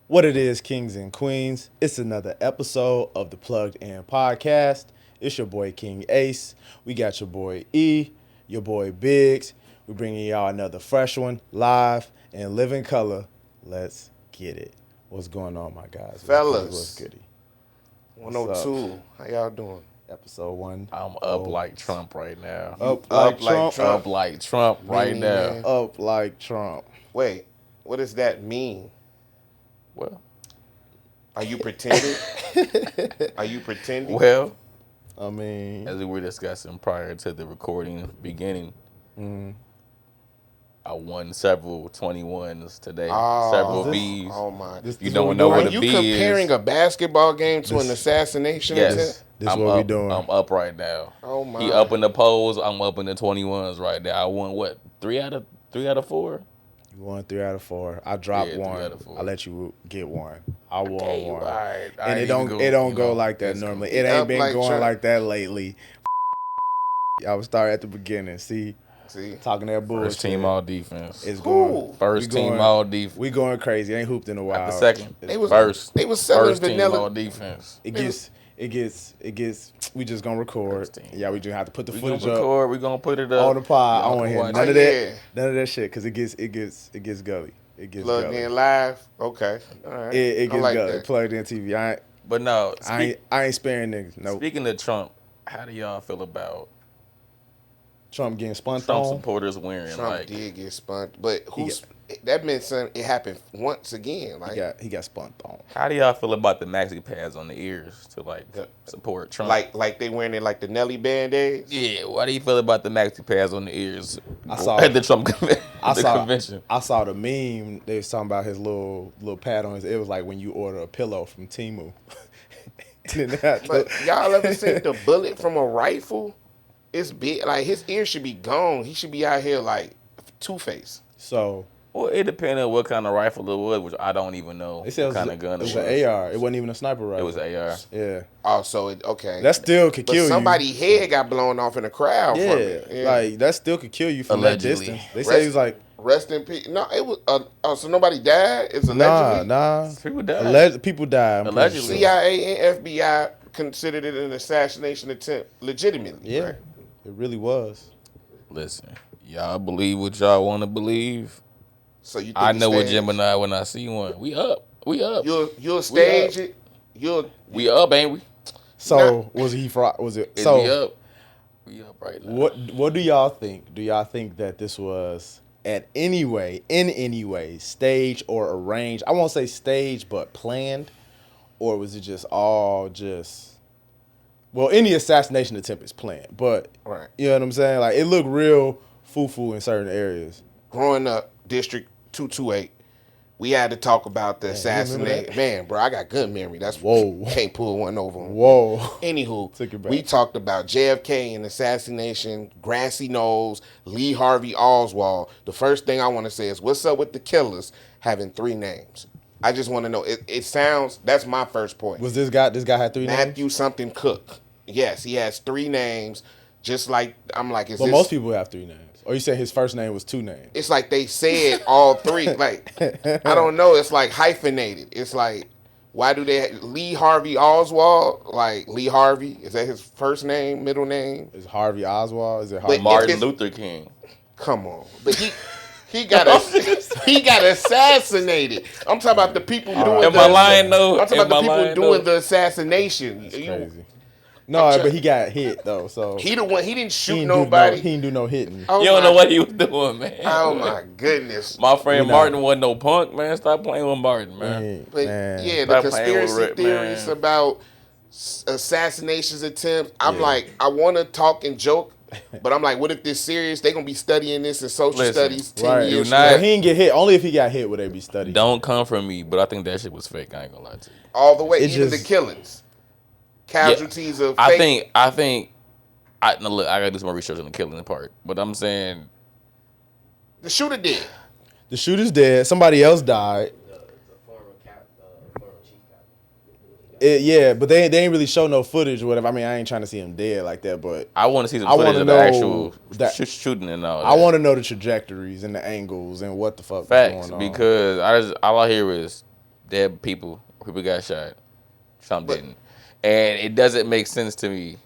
What it is, kings and queens. It's another episode of the Plugged In Podcast. It's your boy King Ace. We got your boy E, your boy Biggs. We're bringing y'all another fresh one, live and living color. Let's get it. What's going on, my guys? Fellas. What's goody? 102. How y'all doing? Episode 1. I'm up like Trump right now. Up like Trump. Up like Trump right Meanie now. man. Up like Trump. Wait, what does that mean? Well, Are you pretending? Are you pretending? well, I mean, as we were discussing prior to the recording beginning, I won several 21s today. Oh, several this- B's. Oh my! this You is don't what know we what Are a you B comparing is. a basketball game to an assassination Yes. attempt? This I'm what we up, doing. I'm up right now. Oh my! He up in the polls. I'm up in the 21s right now. I won what? Three out of four? You won 3 out of 4. I dropped Yeah, 3 one. out of 4. I let you get one. I won Okay, one. all right. I And ain't it don't even it don't you go know, like that it's normally. cool. It Up ain't been like going Trump. like that lately. I would start at the beginning. See, See, talking that bullshit. First team all defense. It's Who? going. First we team going- all defense. We going crazy. Ain't hooped in a while. At the second. It's- They was First selling team vanilla. all defense. It gets. We just gonna record. First team. Yeah, we just have to put the We gonna footage up record. We gonna put it up on the pod. I Y'all want to can hear watch none it. of that. yeah. None of that shit because it gets gully. It gets Plugged gully. in live. Okay, all right. It I gets like gully. that. Plugged in TV. But no, I ain't sparing niggas. Nope. speaking of Trump, how do y'all feel about Trump getting spun Trump on. supporters wearing Trump like did get spun, but that meant something. It happened once again. Like, He got spun on. how do y'all feel about the maxi pads on the ears to like support Trump? like they wearing it like the Nelly Band-Aids. yeah, why do you feel about the maxi pads on the ears I saw at the Trump convention? I saw the meme. They was talking about his little pad on his. It was like when you order a pillow from Temu. And then that- But y'all ever seen the bullet from a rifle? It's big. Like, his ear should be gone. He should be out here like Two-Face. so Well, it depended on what kind of rifle it was, which I don't even know they said what kind of gun it it was an AR. It wasn't even a sniper It rifle. was AR. Yeah, Also, okay. that still could but kill somebody's head got blown off in the crowd you. from Yeah, it. like that still could kill you from Allegedly. that distance. They say he was like, Rest in peace. No, it was. So nobody died. It's nah. allegedly. People died. People died. I'm pretty Allegedly. sure. CIA and FBI considered it an assassination attempt, legitimately. Yeah, right? it really was. Listen, y'all believe what y'all want to believe. So you think I he know a staged? Gemini when I see one. We up. You'll stage it. We up, ain't we? So was he? Was it? Is So we up. We up right now. what do y'all think? Do y'all think that this was in any way, staged or arranged? I won't say staged, but planned, or was it just all just? Well, any assassination attempt is planned, but Right. you know what I'm saying? Like it looked real foo-foo in certain areas. Growing up, District 228, we had to talk about the remember assassination. that? Man, bro, I got good memory. That's Whoa. Can't pull one over. on me. Whoa. Anywho, Took it back. we talked about JFK and assassination, Grassy Knolls, Lee Harvey Oswald. The first thing I want to say is, what's up with the killers having 3 names? I just want to know. It sounds. That's my first point. Was this guy? This guy had 3 names. Matthew something Cook. Yes, he has 3 names. Just like I'm like, is But this? most people have 3 names. Or you said his first name was 2 names. It's like they said all 3. Like, I don't know. It's like hyphenated. It's like, why do they Lee Harvey Oswald? Like, Lee Harvey, is that his first name, middle name? Is Harvey Oswald? Is it Harvey? But Martin if it's- Luther King. Come on, but he got assassinated. I'm talking about the people doing. Am I lying though? I'm talking Am about I the people lying, doing though? the assassination. Crazy. No, but he got hit though. So He the one. He didn't shoot he nobody. didn't do no hitting. Oh You don't my- know what he was doing, man. Oh my goodness. My friend We know. Martin wasn't no punk, man. Stop playing with Martin, man. But Man. yeah, the Stop playing with conspiracy Rick, theories man. about assassinations attempts. I'm Yeah. like, I want to talk and joke, but I'm like, what if this serious? They gonna be studying this in social Listen, studies 10 Right. years. Do from not- now. Well, he didn't get hit. Only if he got hit would they be studied. Don't come from me, but I think that shit was fake. I ain't gonna lie to you. All the way, It even just- the killings, casualties of I fake. think. Now look, I gotta do some more research on the killing part, but I'm saying The shooter did. The shooter's dead. Somebody else died. Yeah, but they ain't really show no footage or whatever. I mean, I ain't trying to see him dead like that, but I want to see some I footage wanna of the know actual that- shooting and all that. I want to know the trajectories and the angles and what the fuck facts is going on. because all I hear is dead people. People got shot. Trump But- didn't. And it doesn't make sense to me.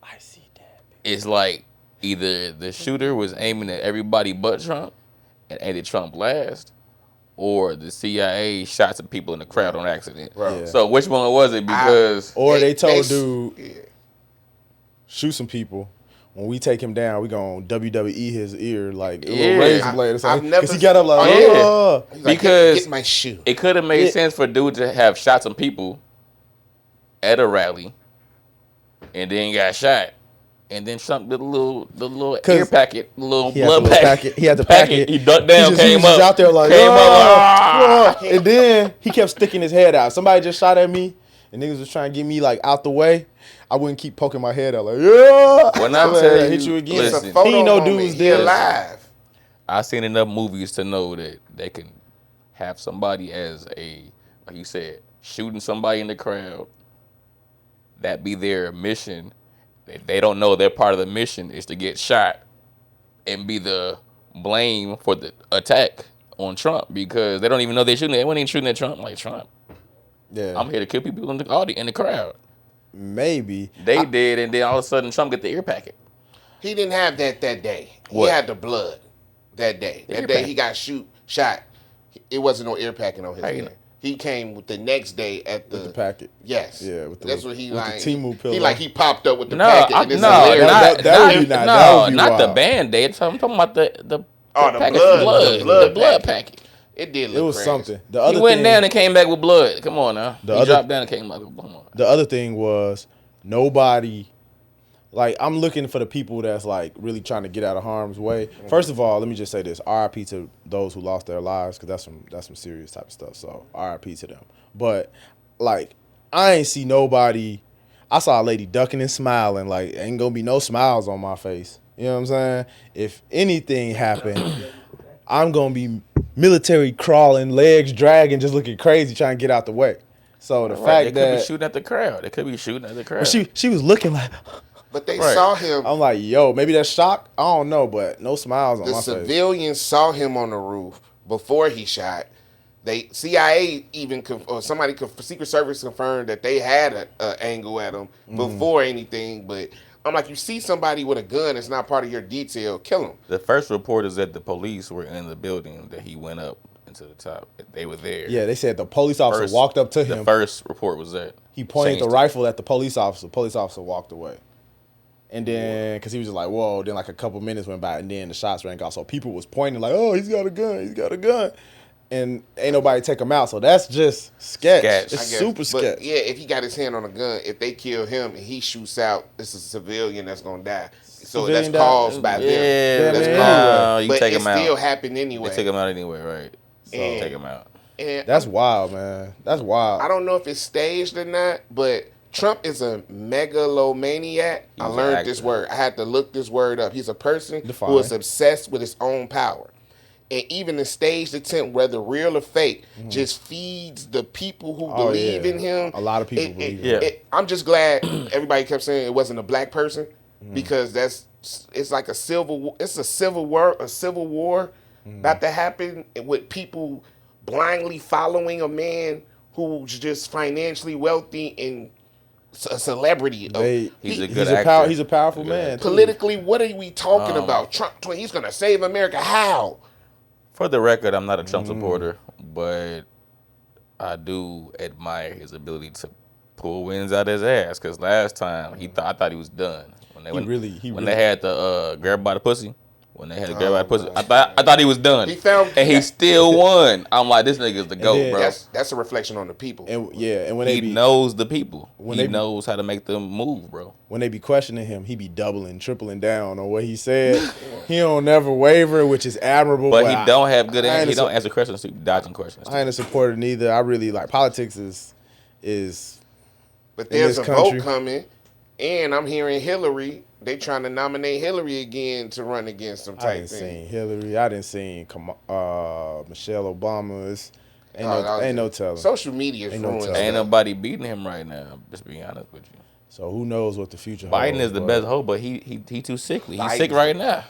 I see that. It's like either the shooter was aiming at everybody but Trump and ended Trump last, or the CIA shot some people in the crowd on accident. Bro. Yeah. So which one was it? Because Or they told they- dude, yeah. shoot some people. When we take him down, we gonna WWE his ear like a Yeah. little razor blade or I've something. never Because he got up like, seen- oh. He's like, Because- get my shoe. it could have made Yeah. sense for dude to have shot some people at a rally and then got shot. And then Trump did the little 'Cause ear packet, the little He had blood the little packet. packet. He had the packet. He ducked down, he came was just up. out there like, came up like, "Ah, ah." And then he kept sticking his head out. Somebody just shot at me, and niggas was trying to get me like out the way. I wouldn't keep poking my head out like, yeah. When I Like, tell hit you, you again. It's listen, a photo he ain't no moment. dudes He dead. alive. I've seen enough movies to know that they can have somebody as a, like you said, shooting somebody in the crowd. That be their mission. They don't know their part of the mission is to get shot and be the blame for the attack on Trump because they don't even know they're shooting. They weren't even shooting at Trump. Like Trump, Yeah, I'm here to kill people in the audience, in the crowd. maybe. They did, and then all of a sudden Trump get the ear packet. He didn't have that day. What? He had the blood that day. The That ear day pack. he got shot. It wasn't no ear packing on his How you head. know? He came with the next day at With the packet. Yes. Yeah, with the- that's what he with the like. Temu pillow. He like he popped up with the No, packet. I, And it's no, hilarious. not, that would be not, not- no, that would be not the wild. Band-Aid. I'm talking about the Oh, the packet, blood, the blood packet. It did look It was crazy. something. The He other went thing, down and came back with blood. Come on now. The He other- dropped down and came back with blood. Come on. The other thing was nobody. Like, I'm looking for the people that's like really trying to get out of harm's way. First of all, let me just say this: RIP to those who lost their lives, because that's some serious type of stuff. So RIP to them. But like, I ain't see nobody. I saw a lady ducking and smiling. Like, ain't gonna be no smiles on my face. You know what I'm saying? If anything happened, I'm gonna be military crawling, legs dragging, just looking crazy, trying to get out the way. So the Right, fact they could that be shooting at the crowd. They could be shooting at the crowd. she was looking like. But they Right. saw him. I'm like, yo, maybe that's shock. I don't know, but no smiles on The my face. civilians saw him on the roof before he shot. They CIA even or somebody Secret Service confirmed that they had a angle at him before anything. But I'm like, you see somebody with a gun that's not part of your detail, kill him. The first report is that the police were in the building that he went up into the top. They were there. Yeah, they said the police officer First- walked up to The him. first report was that. He pointed the Changed it. rifle at the police officer. Police officer walked away. And then, because he was just like, whoa, then like a couple minutes went by, and then the shots rang off. So people was pointing like, oh, he's got a gun, he's got a gun. And ain't nobody take him out. So that's just sketch. Sketch. It's I guess. super But, sketch. yeah, if he got his hand on a gun, if they kill him and he shoots out, this is a civilian that's gonna die. So Civilian that's die. caused by them. Yeah, That's man. caused. You But take it him out. still happened anyway. They took him out anyway, right? So And- take him out. And That's wild, man. That's wild. I don't know if it's staged or not, but Trump is a megalomaniac. I He's learned an this actor. word. I had to look this word up. He's a person Define. who is obsessed with his own power. And even the staged attempt, whether real or fake, just feeds the people who Oh, believe yeah. in him. A lot of people believe in him. Yeah. I'm just glad everybody kept saying it wasn't a black person Mm-hmm. because it's like a civil war about to happen with people blindly following a man who's just financially wealthy and a celebrity. He's a He- good actor. He's a powerful He's a good man. actor. too. politically, what are we talking about? Trump, he's gonna save America. How? For the record, I'm not a Trump Mm. supporter, but I do admire his ability to pull wins out his ass. Because last time I thought he was done when He really- they had the grab by the pussy. When they had the grab by the pussy, I thought he was done. And he still won. I'm like, this nigga's the GOAT, then- bro. That's a reflection on the people. And when they He be knows the people. when He they be- knows how to make them move, bro. when they be questioning him, he be doubling, tripling down on what he said. He don't never waver, which is admirable. But he don't have good I ain't answers. He a su- don't answer questions. He dodging questions. I ain't a supporter neither. I really like politics is But in there's this a country. vote coming, and I'm hearing Hillary. They trying to nominate Hillary again to run against some I type didn't thing. seen Hillary. I didn't seen Michelle Obama. Oh, Ain't no telling. Social media is Ain't no ruined. telling. stuff. Ain't nobody beating him right now. Just being honest with you. So who knows what the future Biden holds, is the but best hope, but he too sickly. He's Biden. sick right now.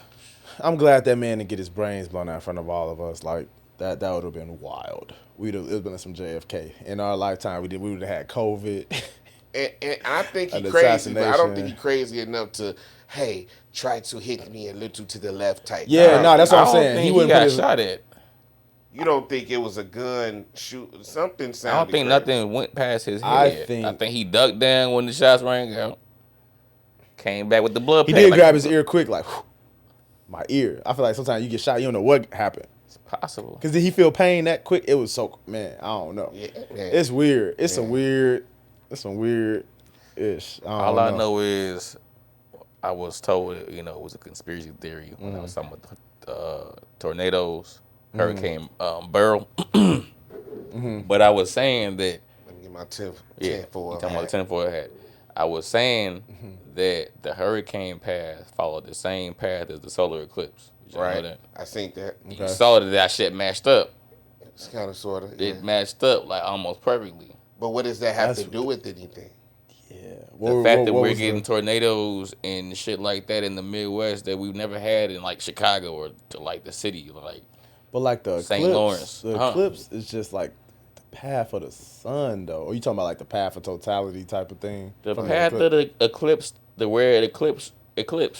I'm glad that man to get his brains blown out in front of all of us. Like, That would have been wild. It would have been some JFK in our lifetime. We would have had COVID. And I think An he's crazy, but I don't assassination. think he's crazy enough to, hey, try to hit me a little to the left type. Yeah, no, that's what I'm I don't saying. think He he wouldn't got put his. shot at. You don't think it was a gun shoot? Something sounded I don't think crazy. nothing went past his I head. think- I think he ducked down when the shots rang out. Came back with the blood. He paint, did like, grab his ear quick, like whew, my ear. I feel like sometimes you get shot, you don't know what happened. It's possible. Cause did he feel pain that quick? It was so man. I don't know. Yeah, It's weird. It's some weird. It's some weird ish. All I know is I was told, it was a conspiracy theory when I was talking about tornadoes, Hurricane Beryl. But I was saying that, Let me get my 10 you for talking about the tinfoil hat. I was saying that the hurricane path followed the same path as the solar eclipse. Did you know Right. that? I think that. You saw that shit matched up. It's kind of sort of. It matched up like almost perfectly. But what does that have That's- to do with anything? Yeah. The fact that we're getting tornadoes and shit like that in the Midwest that we've never had in like Chicago or to like the city, like But like the St. eclipse, Lawrence. the eclipse is just like the path of the sun, though. Or you talking about like the path of totality type of thing? the from path of the eclipse, where it eclipsed.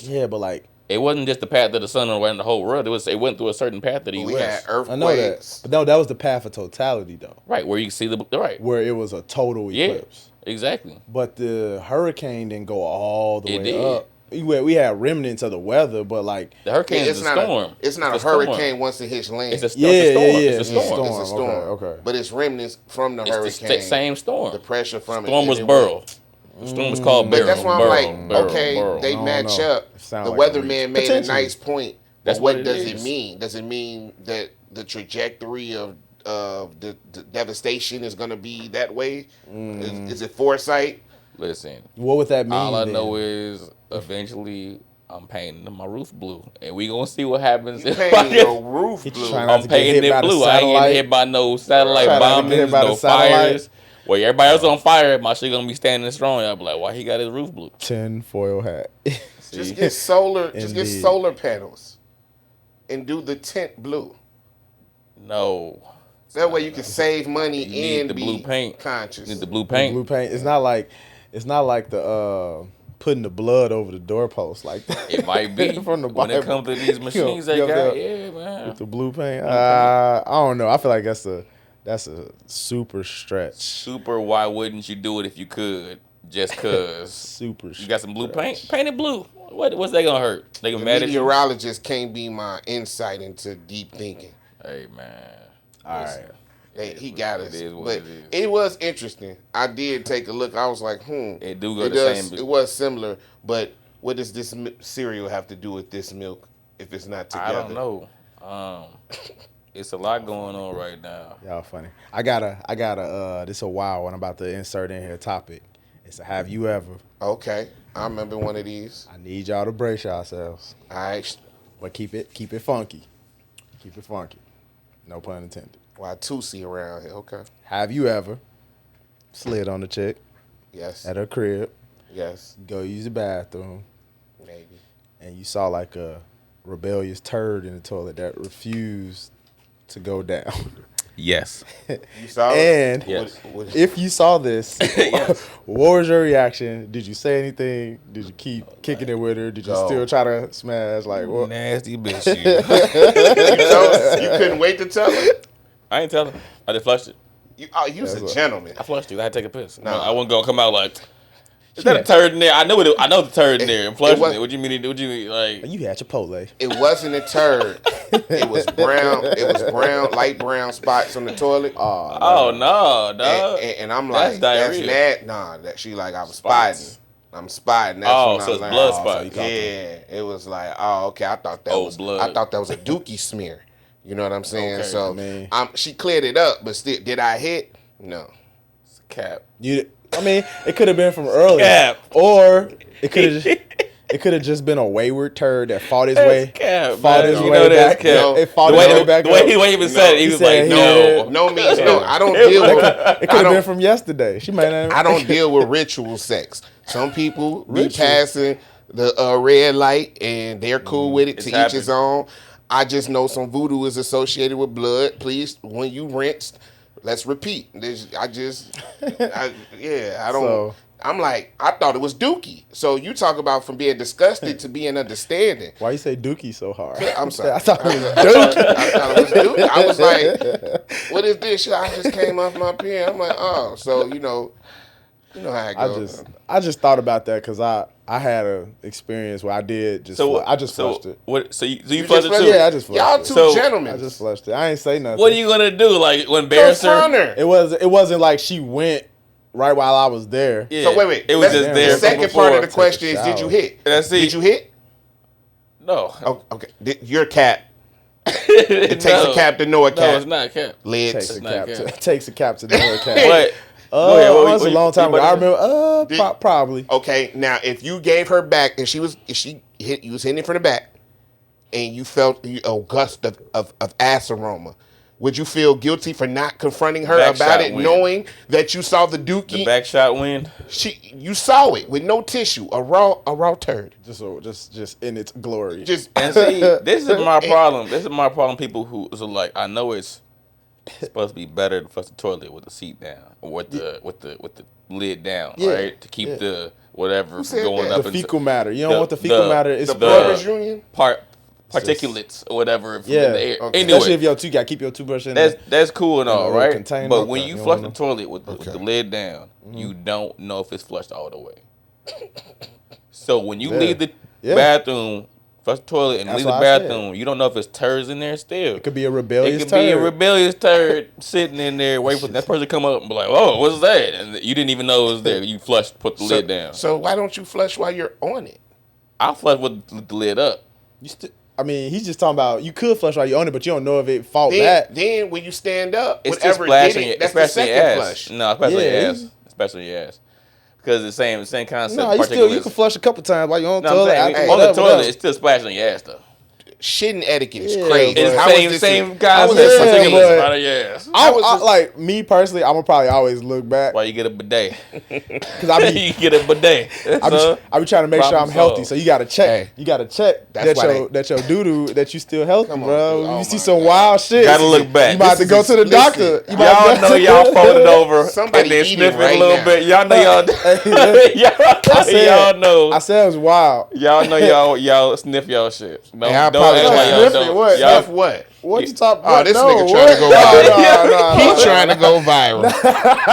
Yeah, but like It wasn't just the path of the sun around the whole world. It went through a certain path that he We had west. I know that, earthquakes. but no, that was the path of totality, though, Right, where you see the right. where it was a total Yeah, eclipse. exactly. But the hurricane didn't go all the It way did. up. We had remnants of the weather, but like The hurricane It's is a not storm. It's not a storm. hurricane once it hits land. It's a, yeah, it's a storm. yeah, It's a it's storm. It's a storm. Okay. But it's remnants from the It's hurricane. the same storm. The pressure from Storm it. was and it went- Beryl. The storm was called Beryl. But that's why I'm like, Beryl, okay, Beryl. they I don't match know. up. It sound The like a weatherman reach. made a Potentially. nice point. That's But what what it does is. it mean? Does it mean that the trajectory of the devastation is going to be that way? Is it foresight? Listen, What would that mean? all I then? know is eventually I'm painting my roof blue, and we gonna see what happens. You if I painting get- your roof He blue. trying not I'm to get painting hit by it the blue. I ain't satellite. getting hit by no satellite Try not to get hit bombings, by the no satellite. fires. Well, everybody else on fire, my shit gonna be standing strong. I'll be like, why he got his roof blue? Tinfoil hat. Just get solar. Just get Indeed. solar panels, and do the tint blue. No, That way you can save money you need and the be blue paint. conscious. You need the blue paint. Blue paint. It's not like the putting the blood over the doorpost like that. It might be From the when it Bible. comes to these machines they you got. know, Yeah, man. With the blue paint. I don't know. I feel like that's a super stretch. Super. Why wouldn't you do it if you could? Just cause Super. you got some blue paint. Paint it blue. What's they gonna hurt? They The gonna mad at you? meteorologist can't be my insight into deep thinking. Hey man. All right. He got us. is what But it is. it was interesting. I did take a look. I was like, It do go It the does. same. It was similar, but what does this cereal have to do with this milk if it's not together? I don't know. It's a lot going on right now. Y'all funny. I gotta this a wild one I'm about to insert in here topic. It's a have you ever. Okay, I remember one of these. I need y'all to brace yourselves. All right. But keep it funky. Keep it funky. No pun intended. Why Tootsie around here? Okay. Have you ever slid on a chick Yes. at her crib, Yes. go use the bathroom, Maybe. and you saw like a rebellious turd in the toilet that refused to go down? Yes. You saw And it? Yes. What- if you saw this, what was your reaction? Did you say anything? Did you keep kicking it with her? Did you No. still try to smash? Like, what? Nasty bitch. you couldn't wait to tell her? I ain't telling. I just flushed it. You was That's a what- gentleman. I flushed it. I had to take a piss. Nah. I wasn't gonna come out like. Is that a turd in there? I know the turd in there and flushing was- it. What you mean? What you mean? Like You had Chipotle. It wasn't a turd. It was brown. It was brown, light brown spots on the toilet. oh no, dog. And I'm That's like, that's diarrhea. mad. Nah, that she like, I'm Spots. spotting. I'm spotting. That's Oh, when I so was it's like, blood oh, spots. Yeah, it was like, oh, okay. I thought that Oh, was blood. I thought that was a dookie smear. You know what I'm saying? Okay, so man. she cleared it up, but still, did I hit? No. It's a cap. I mean, it could have been from earlier, Cap. or it could have just been a wayward turd that fought his way, Cap, fought man. his You way know that's back. cap. No. It fought The his way, way back. the way up. he even said it, he He was said like, he no. No means no. I don't deal with. It could have been from yesterday. She might not. I don't deal with ritual sex. Some people be Ritual? passing the red light and they're cool with it. It's To each his happened. own. I just know some voodoo is associated with blood. Please, when you rinsed, let's repeat. I don't. So- I'm like, I thought it was Dookie. So you talk about from being disgusted to being understanding. Why you say Dookie so hard? I'm sorry. I thought it was I thought it was Dookie. I was like, what is this shit? I just came off my pen. I'm like, oh, so you know how it goes. I just thought about that because I had a experience where I did just I just flushed it. What? So you just flushed it flushed too? it? Yeah, I just flushed Y'all it. two So- gentlemen. I just flushed it. I ain't say nothing. What are you gonna do? Like when embarrass her? Confront her. It wasn't like she went right while I was there. Yeah. So wait. It was Let's- just there. The second before. part of the question is, shower. did you hit? That's it. Did you hit? No. Oh, okay. Your cap. It takes a cap to know a No, cap. it's not a cap. Lids. Takes a not cap. To, cap. takes a cap to the other cap. But go ahead. That was a long time ago. I remember. Probably. Okay, now if you gave her back and you was hitting it from the back, and you felt a gust of ass aroma, would you feel guilty for not confronting her Back about shot it, wind. knowing that you saw the dookie? the back shot wind. You saw it with no tissue, a raw turd. Just in its glory. Just And see, this is my problem. This is my problem. People who are like, I know it's supposed to be better to flush the toilet with the seat down or with the lid down, Yeah. right? To keep the whatever from said going that? up the into fecal matter. You don't want the fecal matter. It's the Brothers Union. particulates or whatever from Yeah. in the air. Okay. Anyway, Especially if you got to keep your toothbrush in there. that's cool and in a all, little right? container. But when Okay. you You flush don't the toilet with the lid down, Mm-hmm. you don't know if it's flushed all the way. So when you Yeah. leave the Yeah. bathroom, flush the toilet and That's leave the what I said. bathroom, you don't know if it's turds in there still. It could be a rebellious It could be a turd. rebellious turd sitting in there waiting for that person to come up and be like, "Oh, what's that?" And you didn't even know it was there. You flushed, put the lid down. So why don't you flush while you're on it? I flushed with the lid up. I mean, he's just talking about you could flush while you own it, but you don't know if it fall back. Then when you stand up, It's just whatever splashing did your, it, that's the especially your second ass. flush. No, especially Yeah, your he's- ass. Especially your ass. Because the same concept. No, you can flush a couple times while you're on the No, I'm toilet. saying, after on the whatever, toilet, whatever. it's still splashing your ass though. Shitting etiquette is Yeah, crazy. but- It's the How same is this same how is concept. this Yeah, Particulars but- out of your ass. Like me personally, I'm gonna probably always look back Why you get a bidet? because I be You get a bidet. I be trying to make sure I'm Problem healthy. solved. So you gotta check. Hey, You gotta check that's why that your doo doo that you still healthy, Come on, bro. dude. You Oh see my some God. wild shit. Gotta look back. You might have to go to the Listen, doctor. You might Y'all have to know y'all folded over Somebody and then eating sniff it right a little now. bit. Y'all know y'all. y'all know. I said it was wild. Y'all know y'all sniff y'all shit. Don't, Hey, I don't act apologize. like y'all Sniff it, don't. what? Y'all, Sniff what? What you talking Oh, about? this No, nigga trying what? to go viral. No, He trying to go viral.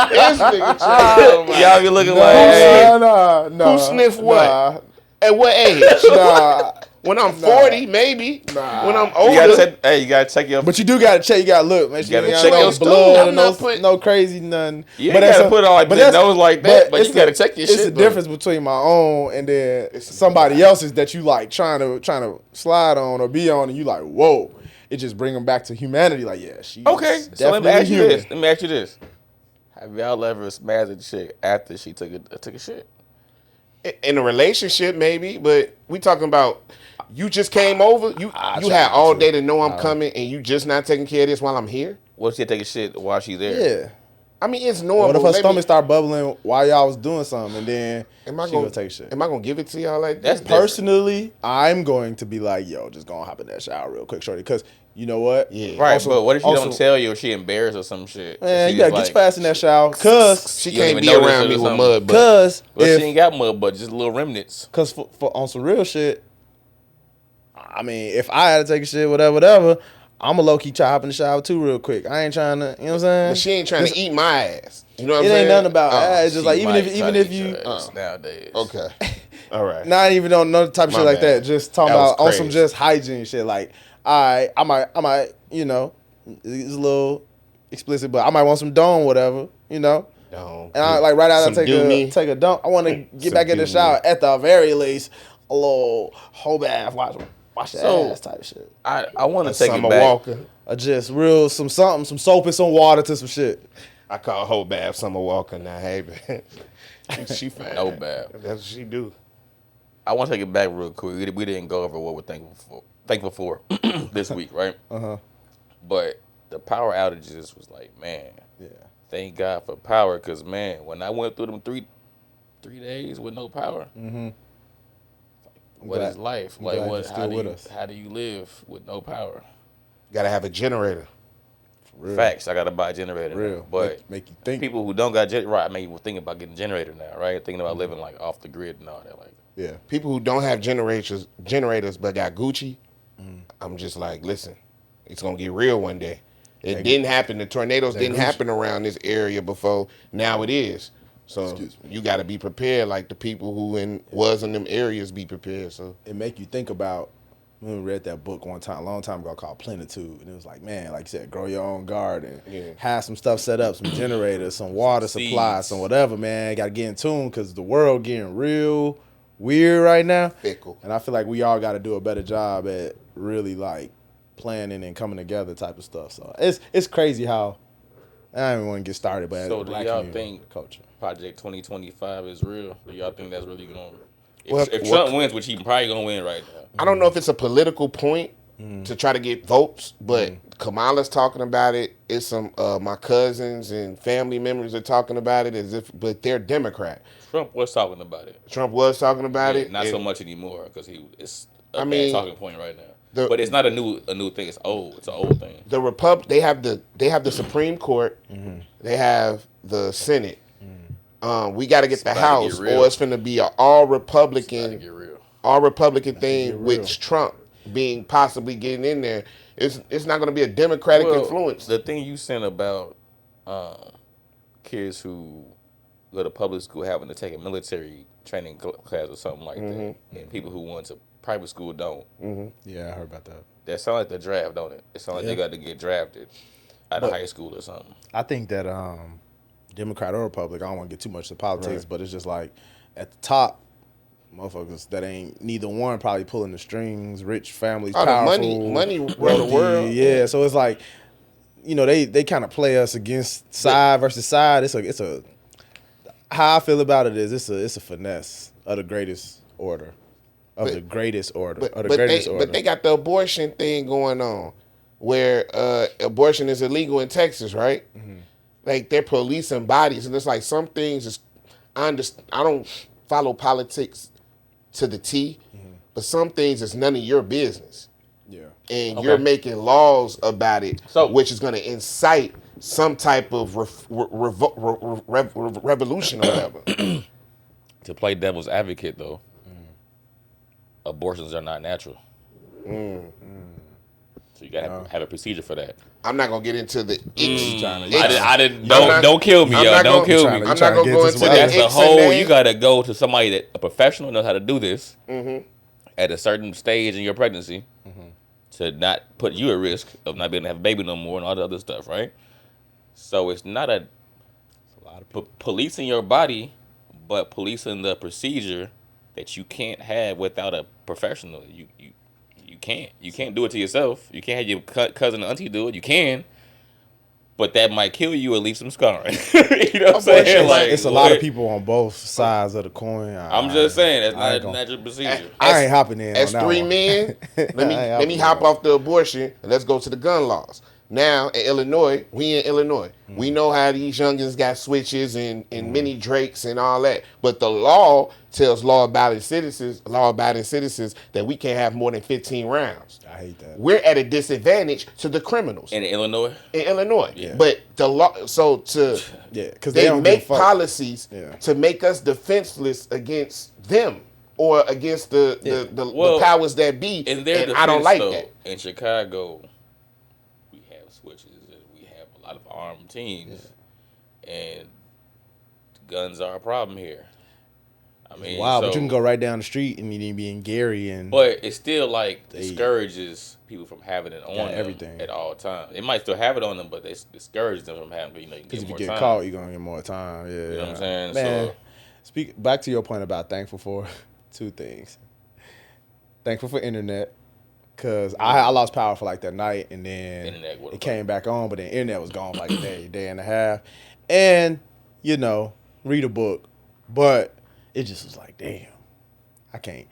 This nigga trying to go viral. y'all be looking like, hey, no. Who sniff what? Nah, At what age? nah. When I'm 40, maybe. Nah. When I'm you gotta older. check. Hey, you gotta check your. But you do gotta check. You gotta look. Make sure gotta you check got your no stool. blood I'm and not putting- no crazy nothing. You But ain't that's gotta put it on but your that's- nose like that, but it's you gotta check your It's shit, the though. difference between my own and then somebody else's that you like trying to slide on or be on, and you like, whoa. It just bring them back to humanity. Like, yeah, she's Okay, so let me definitely ask you human. this. Let me ask you this. Have y'all ever smashed a chick after she took a shit? In a relationship, maybe, but we talking about you just came over. You try had not all to. day to know I'm coming, and you just not taking care of this while I'm here. What if she take a shit while she's there? Yeah. I mean, it's normal. What if her Let me- stomach start bubbling while y'all was doing something, and then Am I she gonna gonna take shit? Am I gonna give it to y'all like That's that? Personally, I'm going to be like, yo, just gonna hop in that shower real quick, shorty, because you know what? Yeah. Right, Also- but what if she also- don't tell you or she embarrassed or some shit? Man, She you gotta just get your ass in that shower, She You don't can't even be notice around it me or with something. mud, but cause But if she ain't got mud, but just little remnants. Cause for on some real shit, I mean, if I had to take a shit, whatever, I'ma low key try to hop in the shower too real quick. I ain't trying to, you know what I'm saying? but she ain't trying to eat my ass. You know what I'm It saying? ain't nothing about Oh, ass. It's just like She even might if try to eat you your ass nowadays. Okay. All right. not even on no type of My shit like bad. that, just talking That was about on some crazy. just hygiene shit. Like, I might, you know, it's a little explicit, but I might want some dome, whatever, you know. No. And I like right after I Some do me. take a dump, I want to get Some back in the do shower me. at the very least, a little whole bath, wash your So- ass type shit. I want to take Summer it back. Walker. Or just real some soap and some water to some shit. I call whole bath Summer Walker now. Hey, man. She fine. No bad. That's what she do. I want to take it back real quick. We didn't go over what we're thankful for this week, right? But the power outages was like, man, Yeah. thank God for power, because man, when I went through them three days with no power, What is life? I'm Like glad what? you're still with us. How do you live with no power? Gotta have a generator. Real. Facts. I gotta buy a generator. Real. Now. But make you think. people who don't got right, I mean, thinking about getting a generator now, right? Thinking about living like off the grid and all that. Like, Yeah. People who don't have generators but got Gucci, I'm just like, listen, it's gonna get real one day. It didn't happen. The tornadoes didn't happen around this area before. Now it is. So you got to be prepared, like the people who was in them areas be prepared. So it make you think about. We read that book one time, a long time ago, called Plenitude, and it was like, man, like you said, grow your own garden, have some stuff set up, some generators, some water supply, some whatever, man. Got to get in tune because the world getting real weird right now. Fickle. And I feel like we all got to do a better job at really like planning and coming together type of stuff. So it's crazy how I don't even want to get started, but so do y'all think culture Project 2025 is real? Do y'all think that's really going? If Well, Trump wins, which he probably gonna win right now. I don't know if it's a political point to try to get votes, but Kamala's talking about it. It's some my cousins and family members are talking about it but they're Democrat. Trump was talking about it. Trump was talking about it. Not so much anymore because it's a mean, bad talking point right now. But it's not a new thing. It's old. It's an old thing. The they have the Supreme Court. They have the Senate. We got to get the House, or it's going to be an all Republican thing with Trump being possibly getting in there. It's not going to be a Democratic influence. The thing you sent about kids who go to public school having to take a military training class or something like that, and people who went to private school don't. Yeah, I heard about that. That sounds like the draft, don't it? It sounds like they got to get drafted out of high school or something. I think that Democrat or Republican, I don't want to get too much into politics, but it's just like at the top, motherfuckers that ain't neither one probably pulling the strings, rich families, powerful. Money run the world. Yeah, so it's like, you know, they kind of play us against side versus side. It's a how I feel about it is it's a finesse of the greatest order. The greatest order. But they got the abortion thing going on where abortion is illegal in Texas, right? Like they're policing bodies, and it's like some things is I don't follow politics to the T, but some things is none of your business. Yeah. And you're making laws about it, which is going to incite some type of revolution or whatever. To play devil's advocate, though, abortions are not natural. So you gotta have a procedure for that. I'm not gonna get into the Don't kill me, yo. Don't kill me. I'm not gonna go into That's the whole. You gotta go to somebody a professional knows how to do this at a certain stage in your pregnancy to not put you at risk of not being able to have a baby no more and all the other stuff, right? So it's not a lot of policing your body, but policing the procedure that you can't have without a professional. You can't do it to yourself. You can't have your cousin or auntie do it. You can, but that might kill you or leave some scarring. You know what I'm saying? Like, it's a lot of people on both sides of the coin. I'm just saying that's not a natural procedure. I ain't hopping in. As on that three one. men, let me hop off the abortion and let's go to the gun laws. Now in Illinois, we know how these youngins got switches and mini Drakes and all that. But the law tells law-abiding citizens that we can't have more than 15 rounds. I hate that. We're at a disadvantage to the criminals. In Illinois? In Illinois. Yeah. But the law, because they make policies to make us defenseless against them or against the powers that be. In their defense, I don't like that. In Chicago, we have switches and we have a lot of armed teams, and guns are a problem here. I mean, but you can go right down the street and you be in Gary but it still discourages people from having it on them everything at all times. They might still have it on them, but they discourage them from having it. Because if you get caught, you're gonna get more time. Yeah, you know what I'm saying. Man, back to your point about thankful for two things. Thankful for internet. Cause I lost power for like that night, and then it came back on, but then internet was gone for like a day and a half. And read a book, but it just was like, damn, I can't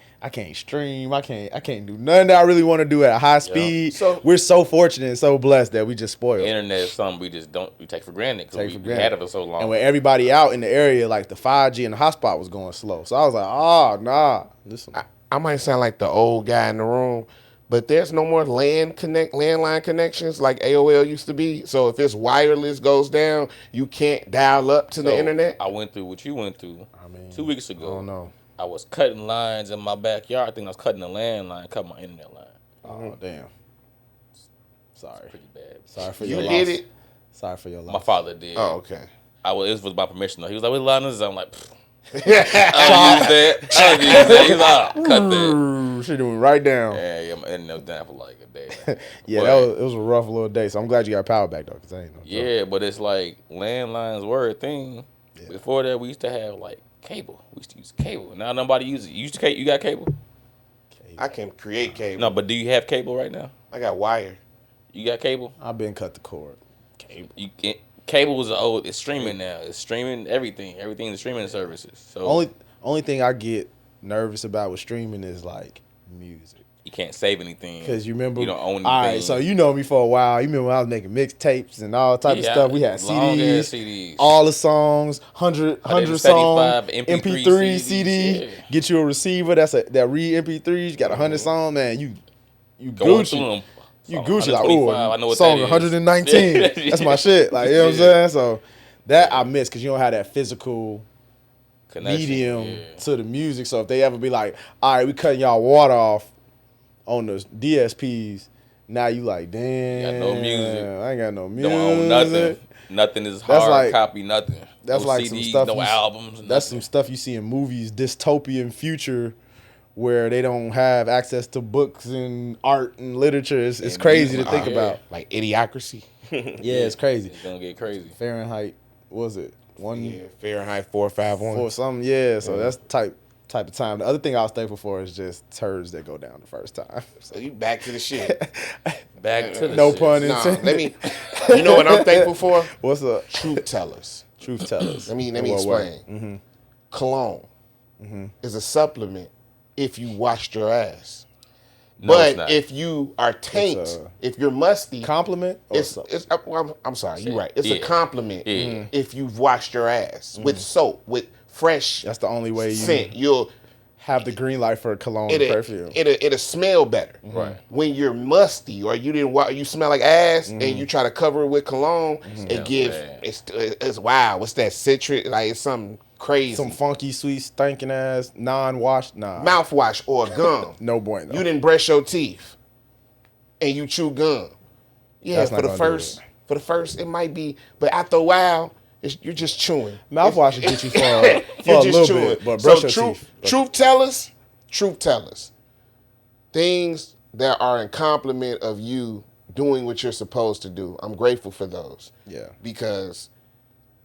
stream, I can't do nothing that I really want to do at high speed. So we're so fortunate and so blessed that we just spoiled. Internet is something we take for granted because we had it for so long. And with everybody out in the area, like the 5G and the hotspot was going slow, so I was like, oh nah, listen. I might sound like the old guy in the room, but there's no more landline connections like AOL used to be. So if this wireless goes down, you can't dial up to the internet. I went through what you went through 2 weeks ago. I don't know. I was cutting lines in my backyard. I think I was cutting a landline, cut my internet line. Oh damn. Sorry. Pretty bad. Sorry for You your loss. did it. Sorry for your loss. My father did. Oh, okay. It was my permission though. He was like, "What line is this?" I'm like, I don't use that. I don't use that. He's like, "Oh, cut that." She doing right down. Yeah, my internet was down for like a day. Yeah, But- it was a rough little day. So I'm glad you got power back though, cause I ain't no joke. Yeah, but it's like landlines were a thing. Yeah. Before that, we used to have like cable. We used to use cable. Now nobody uses it. You got cable? I can create cable. No, but do you have cable right now? I got wire. You got cable? I've been cut the cord. Cable was old. It's streaming now. It's streaming everything. Everything is streaming services. So Only thing I get nervous about with streaming is like music. you can't save anything. Cause you remember, you don't own anything. all right, so you know me for a while. You remember when I was making mixtapes and all type of stuff. We had long-ass CDs, CDs. all the songs, 100 song 75 MP3 CDs, CD. yeah. Get you a receiver that read MP3s. You got 100 songs, man. You Going through Gucci. them. You Song Gucci like, 125, ooh, I know what song that is. 119. That's my shit. Like, you know what I'm Yeah. saying? So that I miss because you don't have that physical Connection, medium yeah. to the music. So if they ever be like, all right, we cutting y'all water off on the DSPs, now you like, damn, You got no music. I ain't got no music. Don't own nothing. Nothing is That's hard like- copy. Nothing. That's no like CDs, some stuff. No albums. That's nothing. some stuff you see in movies, dystopian future, where they don't have access to books and art and literature. It's And crazy to music. think Yeah. about. Like Idiocracy. Yeah, it's crazy. It's gonna get crazy. Fahrenheit, what was it? Yeah, Fahrenheit 451. For something, yeah. So that's type of time. The other thing I was thankful for is just turds that go down the first time. So, So you back to the shit. Back to the no shit. pun Nah, intended. let me. You know what I'm thankful for? What's up? Truth tellers. Truth tellers. Let me In what way? explain. Cologne is a supplement if you washed your ass. No, it's But not. if you are taint, It's a if you're musty, Compliment? Or it's something? well, I'm sorry, you're right. It's a Yeah. compliment Yeah. if you've washed your ass with soap, with fresh That's the only way you scent. You'll have the green light for cologne and perfume. it'll smell better. Right. When you're musty or you didn't you smell like ass and you try to cover it with cologne, it gives bad. it's wild. What's that citric? Like it's something crazy. Some funky, sweet, stinking ass, non-washed. Nah. Mouthwash or gum. No bueno. You didn't brush your teeth and you chew gum. Yeah, That's for not the gonna first do for the first it might be, but after a while you're just chewing. Mouthwash will get you for You're a just little chewing. bit, but brush So your teeth. truth tellers, things that are in compliment of you doing what you're supposed to do. I'm grateful for those. Yeah. Because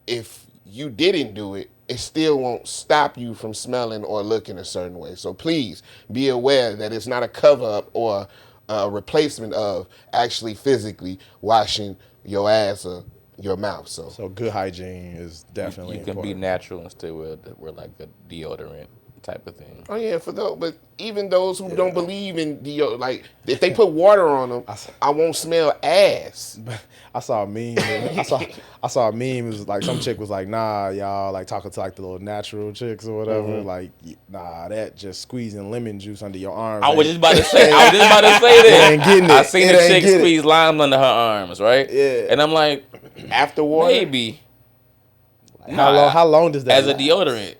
if you didn't do it, it still won't stop you from smelling or looking a certain way. So please be aware that it's not a cover up or a replacement of actually physically washing your ass or your mouth. So So good hygiene is definitely You can important. be natural and still wear like a deodorant type of thing. oh yeah, for those, but even those who don't believe in deo, like if they put water on them, I won't smell ass. I saw a meme. I saw a meme. It was like some chick was like, "Nah, y'all," like talking to like the little natural chicks or whatever. Mm-hmm. Like, nah, that just squeezing lemon juice under your arms. I was ain't- just about to say. that. ain't getting it. I seen It the ain't chick getting it. squeeze limes under her arms, right? Yeah. And I'm like, After water, maybe How long does that as a last? deodorant?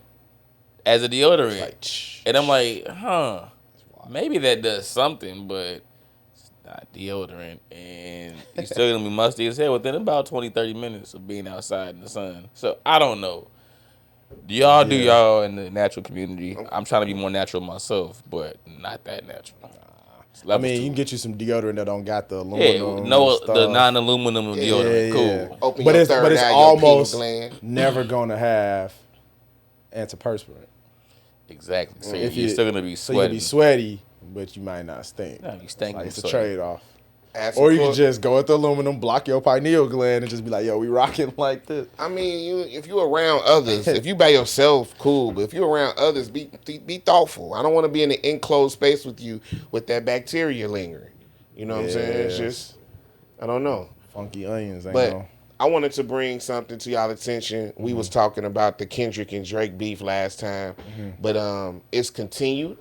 As a deodorant, Like, and I'm like, maybe that does something, but it's not deodorant, and you're still gonna be musty as hell within about 20, 30 minutes of being outside in the sun. So I don't know. Do y'all do y'all in the natural community? I'm trying to be more natural myself, but not that natural. It's I levels mean, to you it. can get you some deodorant that don't got the Yeah, aluminum. no, stuff. the non-aluminum deodorant. Cool. open But your it's third eye, your almost pineal gland. never gonna have antiperspirant. Exactly. So If you're you- still gonna be So you'll sweating. be sweaty, but you might not stink. No, you stink Like, and it's a sweaty. trade off. Ask Or a you can cook. just go with the aluminum, block your pineal gland, and just be like, "Yo, we rocking like this." I mean, if you're around others, if you by yourself, cool. But if you're around others, be thoughtful. I don't want to be in an enclosed space with you with that bacteria lingering. You know what I'm saying? It's Yeah. just, I don't know. Funky onions, ain't But no. I wanted to bring something to y'all attention. We was talking about the Kendrick and Drake beef last time, but it's continued.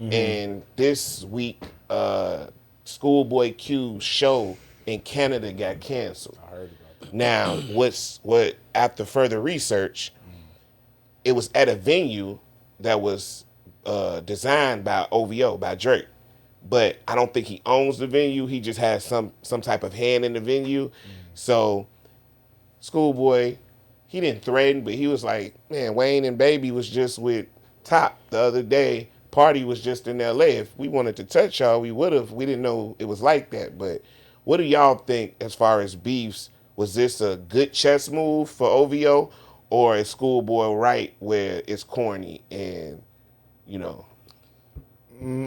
And this week, Schoolboy Q's show in Canada got canceled. I heard about that. Now, what after further research, it was at a venue that was designed by OVO, by Drake. But I don't think he owns the venue. He just has some type of hand in the venue. So Schoolboy, he didn't threaten, but he was like, man, Wayne and Baby was just with Top the other day. Party was just in LA. If we wanted to touch y'all, we would have. We didn't know it was like that. But what do y'all think as far as beefs? Was this a good chess move for OVO, or is Schoolboy right where it's corny and, you know?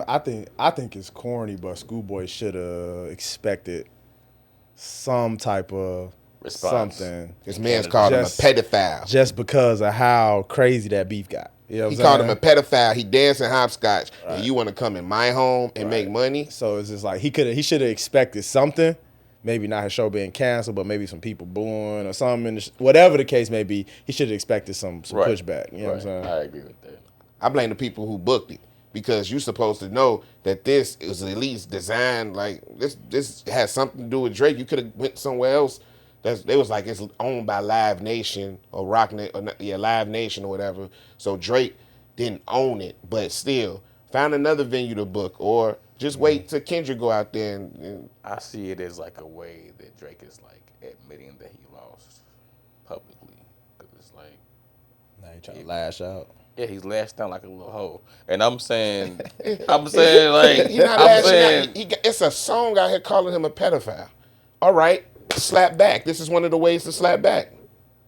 I think it's corny, but Schoolboy should have expected some type of Response. something. This man's called him a pedophile. Just because of how crazy that beef got. You know what He I'm called saying? him a pedophile. He dancing hopscotch, and you want to come in my home and make money? So it's just like he should have expected something. Maybe not his show being canceled, but maybe some people booing or something. Whatever the case may be, he should have expected some pushback. You know what I'm saying? I agree with that. I blame the people who booked it, because you're supposed to know that this is at least designed like this has something to do with Drake. You could have went somewhere else. They was like it's owned by Live Nation or Live Nation or whatever. So Drake didn't own it, but still found another venue to book, or just wait till Kendrick go out there and I see it as like a way that Drake is like admitting that he lost publicly, because it's like, Now you trying to lash out. yeah, he's lashed out like a little hoe, and I'm saying like, he not I'm lashing saying, out. It's a song out here calling him a pedophile. All right, slap back. This is one of the ways to slap back.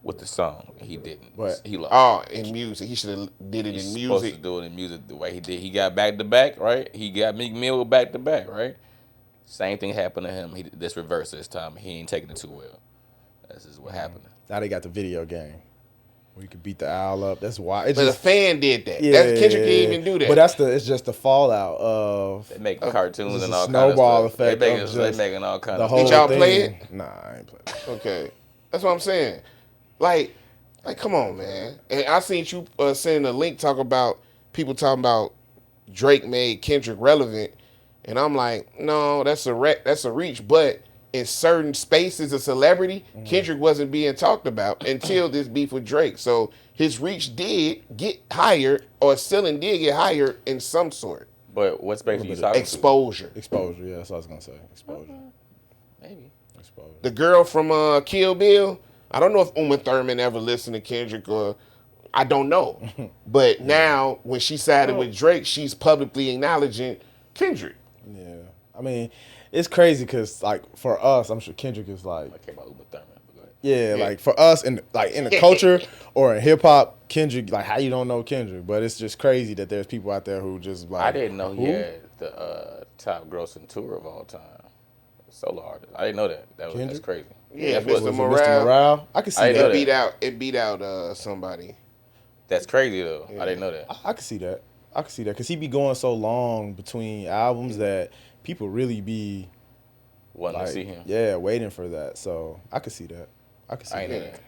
with the song, he didn't. But- He lost. Oh, in music, he should have did it He's in supposed music. to do it in music the way he did. He got back to back, right? He got Meek Mill back to back, right? Same thing happened to him. This reverse this time. He ain't taking it too well. This is what happened. Now they got the video game where you can beat the owl up. That's why. It's But just a fan did that. Kendrick didn't even do that. But it's just the fallout of They making cartoons just and a all snowball kind of stuff. effect They of making, just they making all kind the of whole y'all thing. play it? Nah, I ain't play it. Okay, that's what I'm saying. Like, come on, man. And I seen you send a link talking about Drake made Kendrick relevant, and I'm like, no, that's a reach. But in certain spaces of celebrity, Kendrick wasn't being talked about until this beef with Drake. So his reach did get higher, or ceiling did get higher in some sort. But what space are you talking Exposure. Exposure, yeah, that's what I was gonna say. Exposure. to? Maybe. Exposure. The girl from Kill Bill, I don't know if Uma Thurman ever listened to Kendrick, or I don't know. But now when she sided with Drake, she's publicly acknowledging Kendrick. Yeah. I mean, it's crazy because like for us, I'm sure Kendrick is like I care about Uma Thurman. But go ahead. yeah, like for us in the culture or in hip hop, Kendrick, like how you don't know Kendrick, but it's just crazy that there's people out there who just like I didn't know he who? had the top grossing tour of all time. Solo artist. I didn't know that. That's Kendrick? crazy. Yeah, That's what- Mr. Was it Morale. Mr. Morale? I can see I didn't know that. that. It beat out somebody. That's crazy though. I didn't know that. I can see that. I can see that because he be going so long between albums that people really be Wanting like, to see him. yeah, waiting for that. So I could see that. I could see I ain't that. know that.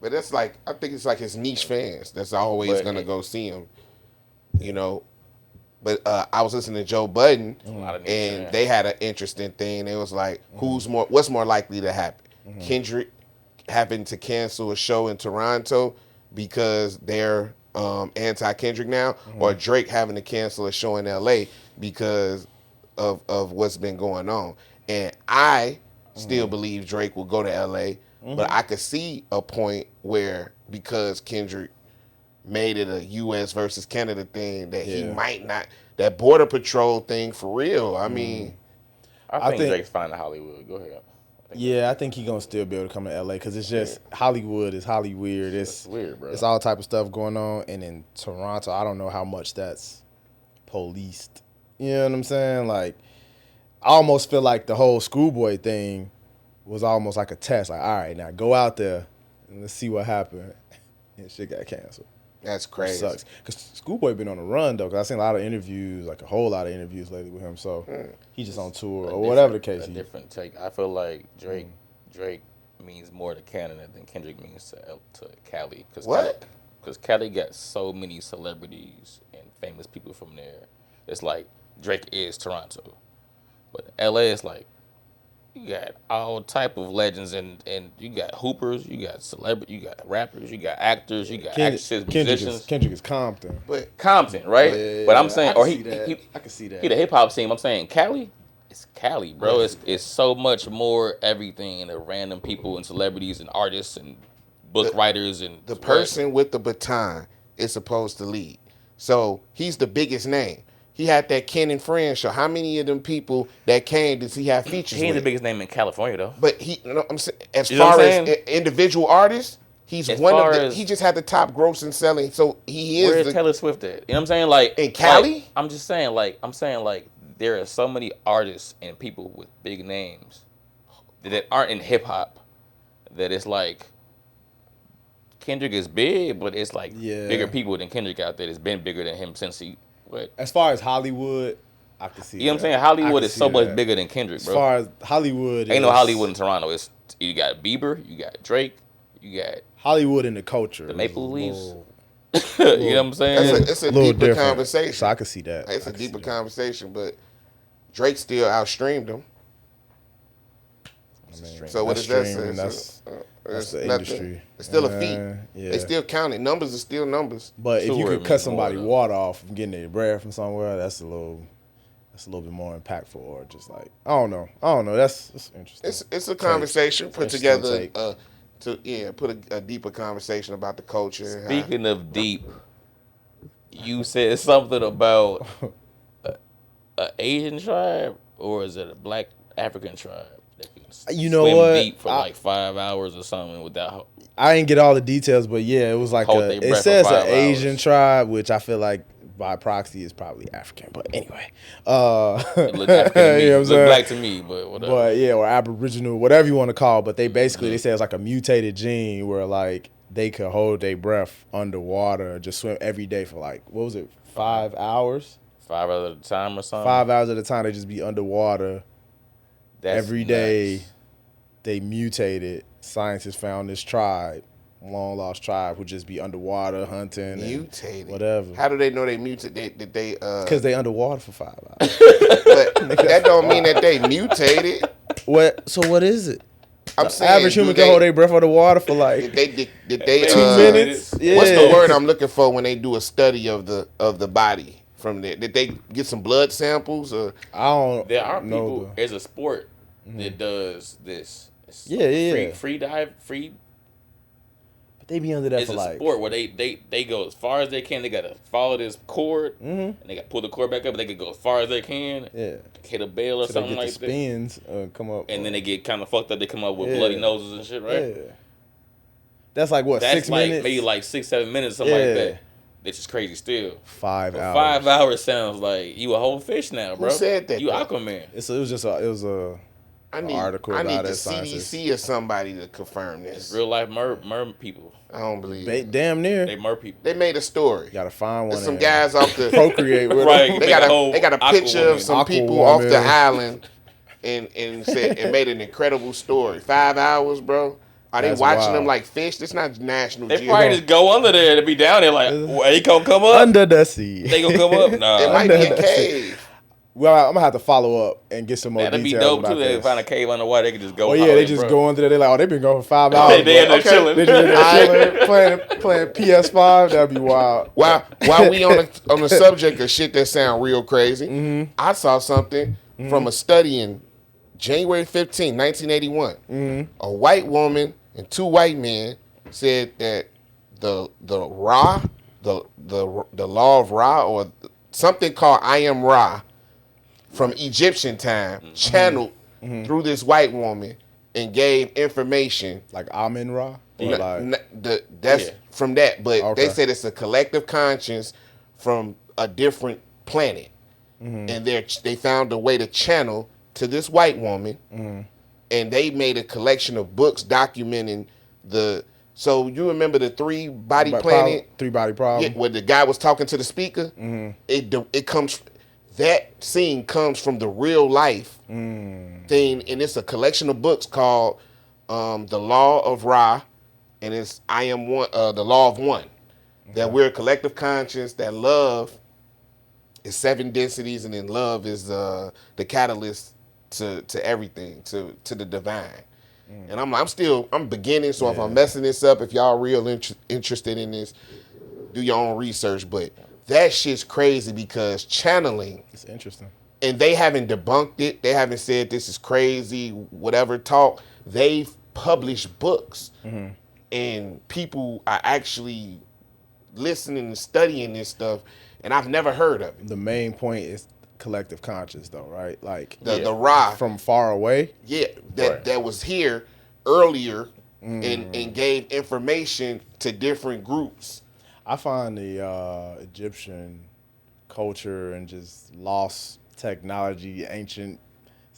But that's like, I think it's like his niche fans that's always But gonna it- go see him. You know. But I was listening to Joe Budden, A lot of niche and fans. they had an interesting thing. They was like, what's more likely to happen? Kendrick having to cancel a show in Toronto because they're anti-Kendrick now, or Drake having to cancel a show in LA because of what's been going on. And I still believe Drake will go to LA, but I could see a point where, because Kendrick made it a U.S. versus Canada thing, that he Yeah. might not, that border patrol thing for real. I mean, I think think- Drake's fine in Hollywood. Go ahead. Yeah, I think he gonna still be able to come to LA because it's just Hollywood is Hollywood. It's weird, bro. It's all type of stuff going on, and in Toronto, I don't know how much that's policed. You know what I'm saying? Like, I almost feel like the whole Schoolboy thing was almost like a test. Like, all right, now go out there and let's see what happened. And shit got canceled. that's Which crazy. sucks. Because Schoolboy been on the run, though. Because I've seen a lot of interviews, like a whole lot of interviews lately with him. So he's just on tour or whatever the case A is. different take. I feel like Drake means more to Canada than Kendrick means to Cali. Cause What? Because Cali got so many celebrities and famous people from there it's like Drake is Toronto. But LA is like, you got all type of legends, and you got hoopers, you got celebrities, you got rappers, you got actors, you got actresses, musicians. Kendrick is Compton. But Compton, right? Yeah, But I'm saying, I can or see that. I can see that. he the hip hop scene. I'm saying Cali, it's Cali, bro. It's so much more everything, and random people and celebrities and artists and book writers and the person with the baton is supposed to lead. So he's the biggest name. He had that Ken and Friends show. How many of them people that came does he have features He ain't with? the biggest name in California though. But he, you know, I'm saying, as You know far what I'm as saying? individual artists, he's As one of far the. as- He just had the top grossing selling. So he Where is is the. Taylor Swift at? You know what I'm saying? Like In Cali? like, I'm just saying like there are so many artists and people with big names that aren't in hip hop that it's like Kendrick is big, but it's like Yeah. bigger people than Kendrick out there that's been bigger than him since he what? As far as Hollywood, I can see. You know what I'm that. saying? I Hollywood can is see so much that. bigger than Kendrick, As bro. far as Hollywood, Ain't no is- Hollywood in Toronto. It's you got Bieber, you got Drake, you got Hollywood in the culture. the is Maple a Leafs. little- You know what I'm saying? It's a little deeper different. conversation. So I can see that. It's I a can see deeper that. conversation, but Drake still outstreamed him. So what does that say? That's It's the nothing. industry. It's still a feat. Yeah. They still count it. Numbers are still numbers. But if you Sure, could it cut means somebody more, though. water off from getting their breath from somewhere, that's a little bit more impactful, or just like I don't know. That's interesting. It's a conversation put Interesting together take. put a deeper conversation about the culture. and how- Speaking of deep, you said something about a Asian tribe, or is it a black African tribe that can You know swim what? deep for like 5 hours or something without? I didn't get all the details, but yeah, it was like Hold their it breath for says 5 an Asian hours. tribe, which I feel like by proxy is probably African. But anyway, It looked African to me. you know what I'm It saying? looked black to me, but whatever. But yeah, or Aboriginal, whatever you want to call it. But they basically they say it's like a mutated gene where like they could hold their breath underwater, just swim every day for like what was it, 5 hours? 5 hours at a time or something. 5 hours at a time. They just be underwater That's every day. nuts. They mutated. Scientists found this tribe, long lost tribe, would just be underwater hunting, and Mutated. whatever. How do they know they mutated? Did they? Because they underwater for 5 hours. But that don't mean that they mutated. What? So what is it? I'm The saying, average human can hold their breath underwater for like Did they 2 minutes. Yeah. What's the word I'm looking for when they do a study of the body from there? Did they get some blood samples or? I don't. There are know people. There's a sport that does this. It's Yeah. Free dive. But they be under that It's for a like. sport where they go as far as they can. They gotta follow this cord, and they gotta pull the cord back up. But they can go as far as they can. Yeah. Hit a bale or So they something get the like that. spins come up. And then they get kind of fucked up. They come up with Yeah. bloody noses and shit, right? Yeah. That's like what, That's 6 like minutes? maybe like 6-7 minutes, something Yeah. like that. It's just crazy still. 5 But hours. 5 hours sounds like you a whole fish now, bro. said that, You though? Aquaman. It was a I need article I need about the it, scientists. CDC or somebody to confirm this. Real life mer people. I don't believe it. damn near. They mer people. They made a story. You gotta find one. There's some and guys off the procreate with Right. them. They Make a got whole a picture of Aquawoman. some people off the Aquawoman. island and said and made an incredible story. 5 hours, bro. Are they That's watching wild. them like fish? That's not National They Geographic. probably just go under there to be down there like, well, they gonna come up? Under the sea. They gonna come up? Nah. It might be a That's cave. Well, I'm gonna have to follow up and get some more That'd be details dope about too. They this. find a cave underwater. They could just go. Oh yeah, holler they at just bro. go under there. They're like, oh, they've been going for 5 hours. They in there but- chilling. They just in there chilling, playing PS5. That'd be wild. While we on the subject of shit that sound real crazy, I saw something from a study in January 15, 1981. A white woman and 2 white men said that the Ra, the law of Ra, or something called I am Ra from Egyptian time, channeled through this white woman and gave information. Like Amin Ra. Or like, That's Yeah. from that, but Okay. they said it's a collective conscience from a different planet, and they found a way to channel to this white woman, and they made a collection of books documenting the. So you remember the 3-body planet? 3-body problem. Yeah, where the guy was talking to the speaker. It comes. That scene comes from the real life thing, and it's a collection of books called "The Law of Ra," and it's "I Am One," the Law of One. That we're a collective conscience, that love it's 7 densities, and then love is the catalyst to everything, to the divine. And I'm beginning, so if I'm messing this up, if y'all real interested in this, do your own research. But that shit's crazy because channeling, It's interesting. and they haven't debunked it. They haven't said this is crazy, whatever talk. They've published books, and people are actually listening and studying this stuff, and I've never heard of it. The main point is collective conscious, though, right? Like The Ra, from far away. yeah, that was here earlier and gave information to different groups. I find the Egyptian culture and just lost technology, ancient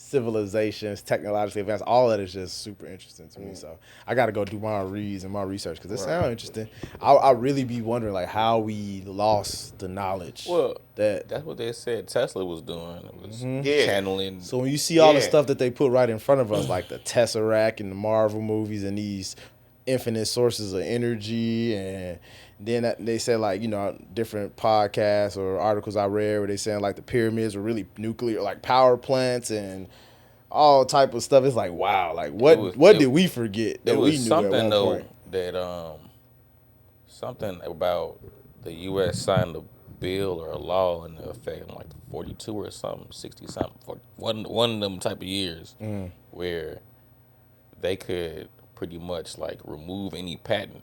civilizations, technologically advanced, all that is just super interesting to me. So I got to go do my reads and my research because it sounds interesting. I really be wondering like how we lost the knowledge. Well, that that's what they said Tesla was doing. It was Yeah. channeling. so when you see all the Yeah. stuff that they put right in front of us, like the Tesseract and the Marvel movies and these infinite sources of energy, and then they said like, you know, different podcasts or articles I read where they saying like the pyramids were really nuclear, like power plants and all type of stuff. It's like, wow, like what did we forget There that we was knew at something one though point? that something about the U.S. signed a bill or a law in effect in like 42 or something, 60 something, one of them type of years where they could pretty much like remove any patent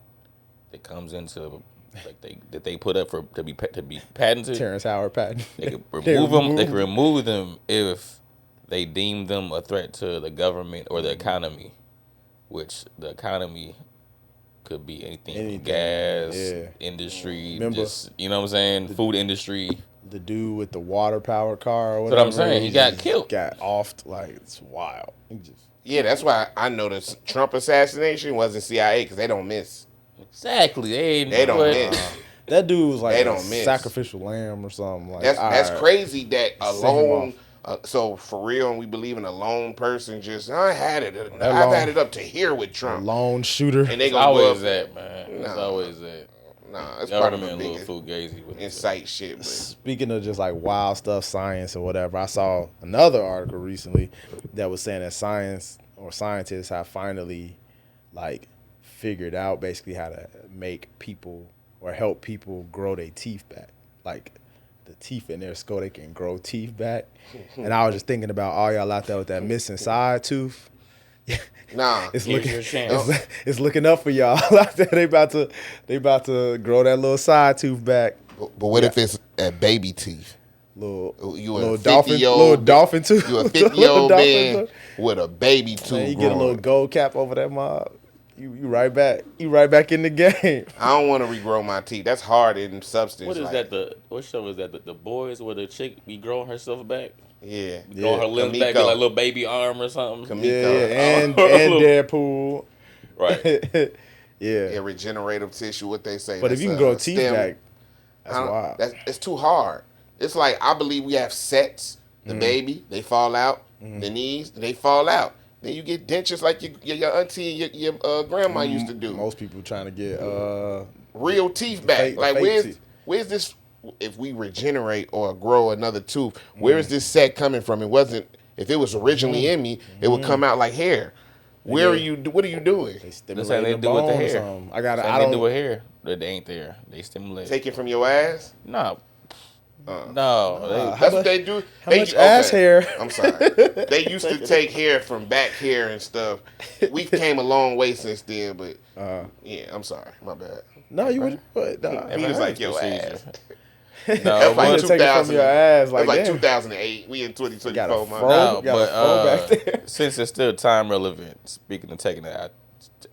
that comes into like they put up for to be patented. Terrence Howard patent. They could remove them. They could remove them if they deem them a threat to the government or the economy, which the economy could be anything from gas, industry, Remember? just, you know what I'm saying, food industry. The dude with the water powered car or That's whatever. what I'm saying. He got just killed. Got offed. Like, it's wild. He just, Yeah, that's why I know the Trump assassination wasn't CIA because they don't miss. Exactly. They don't miss. that dude was like They a don't miss. sacrificial lamb or something. Like, That's all right, crazy that a Send him lone. So for real, and we believe in a lone person. Just I had it. I've lone- had it up to here with a Trump, lone shooter. and they It's gonna go always up. that, man. It's Nah. always that. Nah, it's part of Government a a little bigger fugazi with it. insight shit. But Speaking of just like wild stuff, science or whatever, I saw another article recently that was saying that science or scientists have finally like figured out basically how to make people or help people grow their teeth back. Like the teeth in their skull, they can grow teeth back. And I was just thinking about all y'all out there with that missing side tooth. nah, It's Here's looking, your chance. it's looking up for y'all out there. They about to grow that little side tooth back. but what if it's at baby teeth? Little You a little dolphin, 50-year-old little dolphin tooth. You a Little 50-year-old dolphin man tooth. with a baby tooth. Man, you get a little growing. gold cap over that mob. You right back. You right back in the game. I don't want to regrow my teeth. That's hard in substance. What is like, that? What show is that? The boys where the chick be growing herself back, Yeah, growing her limbs back, be Kamiko. like a little baby arm or something. Kamiko. Yeah, and Oh. Deadpool. Right. Yeah. regenerative tissue. What they say. But if That's you can a grow teeth stem. back, that's wild. It's too hard. It's like I believe we have sets. The baby, they fall out. The knees, they fall out. Then you get dentures like your auntie and your grandma used to do. Most people trying to get Real teeth back. fake- Like fake teeth. where's this? If we regenerate or grow another tooth, where is this set coming from? It wasn't. If it was originally in me, it would come out like hair. Where are you? What are you doing? they That's stimulate how they the do with the bone or hair. something. I got. That's I how they do don't. with hair. They ain't there. They stimulate. Take it from your ass. No. how No. That's what much- they do. how They- much ass hair? I'm sorry. They used to take hair from back hair and stuff. We came a long way since then, but yeah, I'm sorry. My bad. No, you would. What? Nah. He was like, yo, procedure. ass. No, That's like You take it from 2000. your ass. That's Like, like damn. 2008. We in Got a 2024, fro. man. No, got a but fro back there. since it's still time relevant, speaking of taking it out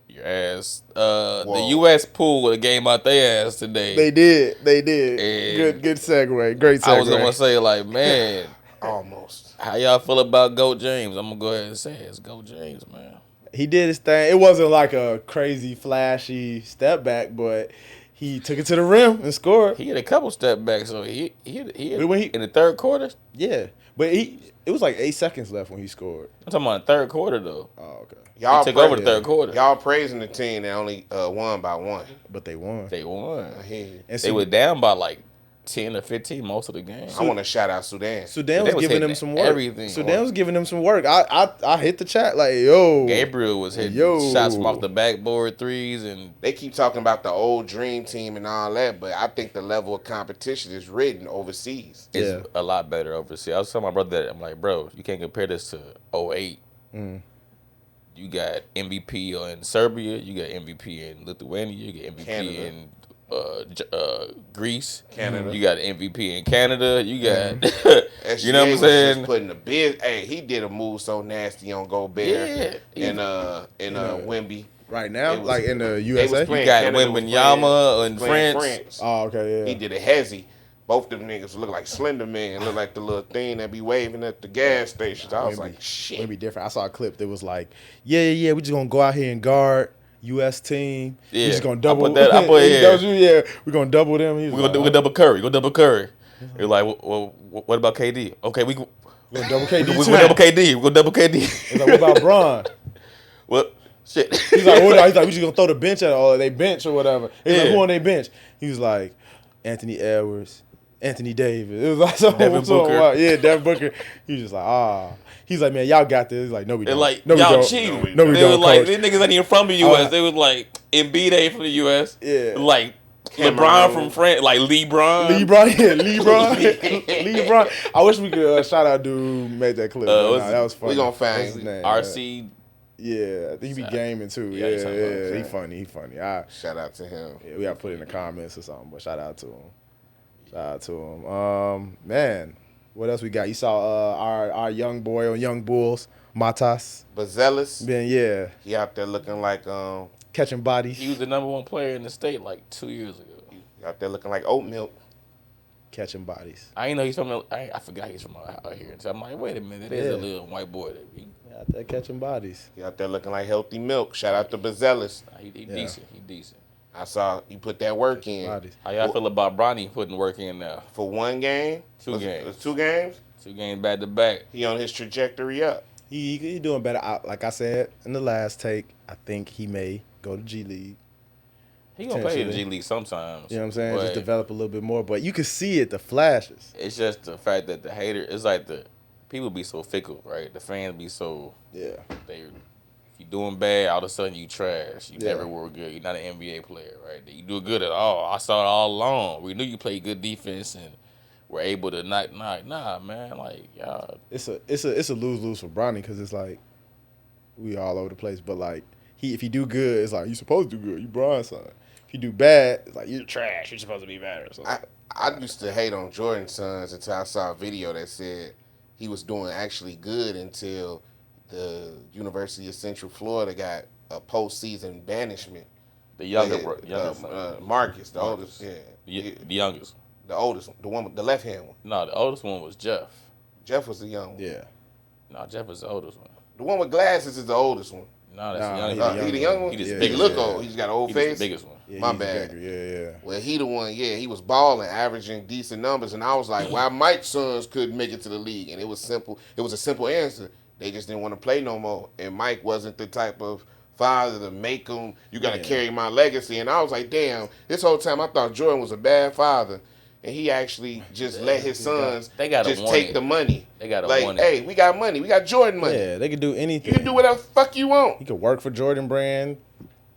your ass, the Whoa. U.S. pool would have game out their ass today. They did. They did. And Good segue. Great segue. I was gonna say like, man, Almost. how y'all feel about Goat James? I'm gonna go ahead and say it's Goat James, man. He did his thing. It wasn't like a crazy, flashy step back, but he took it to the rim and scored. He had a couple step backs, so he When he- in the third quarter. Yeah, but it was like 8 seconds left when he scored. I'm talking about the third quarter though. Oh, okay. Y'all took over the third quarter. Y'all praising the team that only won by one. But they won. They won. I hear you. And They were down by like 10 or 15 most of the game. I want to shout out Sudan. Sudan was giving hitting them some work. everything. Sudan was giving them some work. I hit the chat like, yo. Gabriel was hitting shots from off the backboard threes, and They keep talking about the old dream team and all that, but I think the level of competition is written overseas. it's a lot better overseas. I was telling my brother that, I'm like, bro, you can't compare this to 08. You got MVP in Serbia, you got MVP in Lithuania, you got MVP Canada. in Greece, Canada. You got MVP in Canada, you got, SGA you know what I'm was saying? Just putting the bid. Hey, he did a move so nasty on Gobert in Wemby. Right now, It was- like in the They was USA. playing You got Canada was Wembanyama playing- in playing France. Oh, okay, yeah. He did a hezzy. Both them niggas look like Slender Man. Look like the little thing that be waving at the gas stations. I was like, shit. Maybe different. I saw a clip that was like, yeah, we just gonna go out here and guard U.S. team. Yeah. We just gonna double. I put it here. Yeah, we gonna double them. We're gonna double Curry. Go double Curry. You're like, well, what about KD? Okay, we we gonna double KD. we too. gonna double KD. We gonna double KD. He's like, what about Bron? What? Shit. He's like, we just gonna throw the bench at or they bench or whatever. He's like, Yeah. who on their bench? He was like, Anthony Edwards, Anthony Davis. It was like so Devin Booker. wild. Yeah, Devin Booker. He was just like, He's like, man, y'all got this. He's like, no, we They're don't. like, no, we y'all don't. cheating. No, we They don't. was like, coach. these niggas ain't even from the U.S. They was like, Embiid ain't from the U.S. Yeah. Like, Cameroon. LeBron from France. Like, LeBron. LeBron. I wish we could shout out dude who made that clip. That was funny. We gonna find What's his name? RC. Yeah, I think he be gaming too. Yeah, Yeah, he's talking about he funny. He funny. Shout out to him. Yeah, we gotta put it in the comments or something. But shout out to him. Man, what else we got? You saw our young boy on Young Bulls, Matas. Bazelis, Man, yeah, he out there looking like catching bodies, He was the number one player in the state like 2 years ago. oat milk. catching bodies. I ain't know he's from. I forgot he's from out here. So I'm like, wait a minute, that is a little white boy. Out there catching bodies. He out there looking like healthy milk. Shout out to Bazelis. He decent. He decent. I saw he put that work in. Bodies. How y'all feel about Bronny putting work in now? For one game. Two games. It was 2 games. 2 games back to back. He on his trajectory up. He doing better. Like I said in the last take, I think he may go to G League. He gonna play in the G Potentially. League sometimes. You know what I'm saying? but Just develop a little bit more. But you can see it, the flashes. It's just the fact that the hater. It's like the people be so fickle, right? The fans be so. Yeah. If you doing bad, all of a sudden you trash. You Yeah. never were good. You're not an NBA player, right? You do good at all. I saw it all along. We knew you played good defense and were able to knock. Nah, man. Like, y'all. It's a lose-lose for Bronny because it's like we all over the place. But like if you do good, it's like you supposed to do good. You Bron's son. If you do bad, it's like you're trash. You're supposed to be better. So I used to hate on Jordan's sons until I saw a video that said he was doing actually good until the University of Central Florida got a postseason banishment. The younger, Marcus, the oldest, the youngest. the oldest, the one with the left hand one. No, the oldest one was Jeff. Jeff was the young one. yeah. No, Jeff was the oldest one. The one with glasses is the oldest one. No, that's Nah, the he youngest. He the young one. He just Yeah, He biggest. look yeah. old. He's got an old He face. just the biggest one. Yeah, My he's bad. bigger. Yeah. Well, he the one. Yeah, he was balling, averaging decent numbers, and I was like, why Mike's sons couldn't make it to the league? And it was simple. It was a simple answer. They just didn't want to play no more. And Mike wasn't the type of father to make them. You got to carry my legacy. And I was like, damn. This whole time I thought Jordan was a bad father, and he actually just let his sons They gotta just want take it. the money. They gotta like, want it. hey, we got money. We got Jordan money. Yeah, they could do anything. You can do whatever the fuck you want. He could work for Jordan Brand.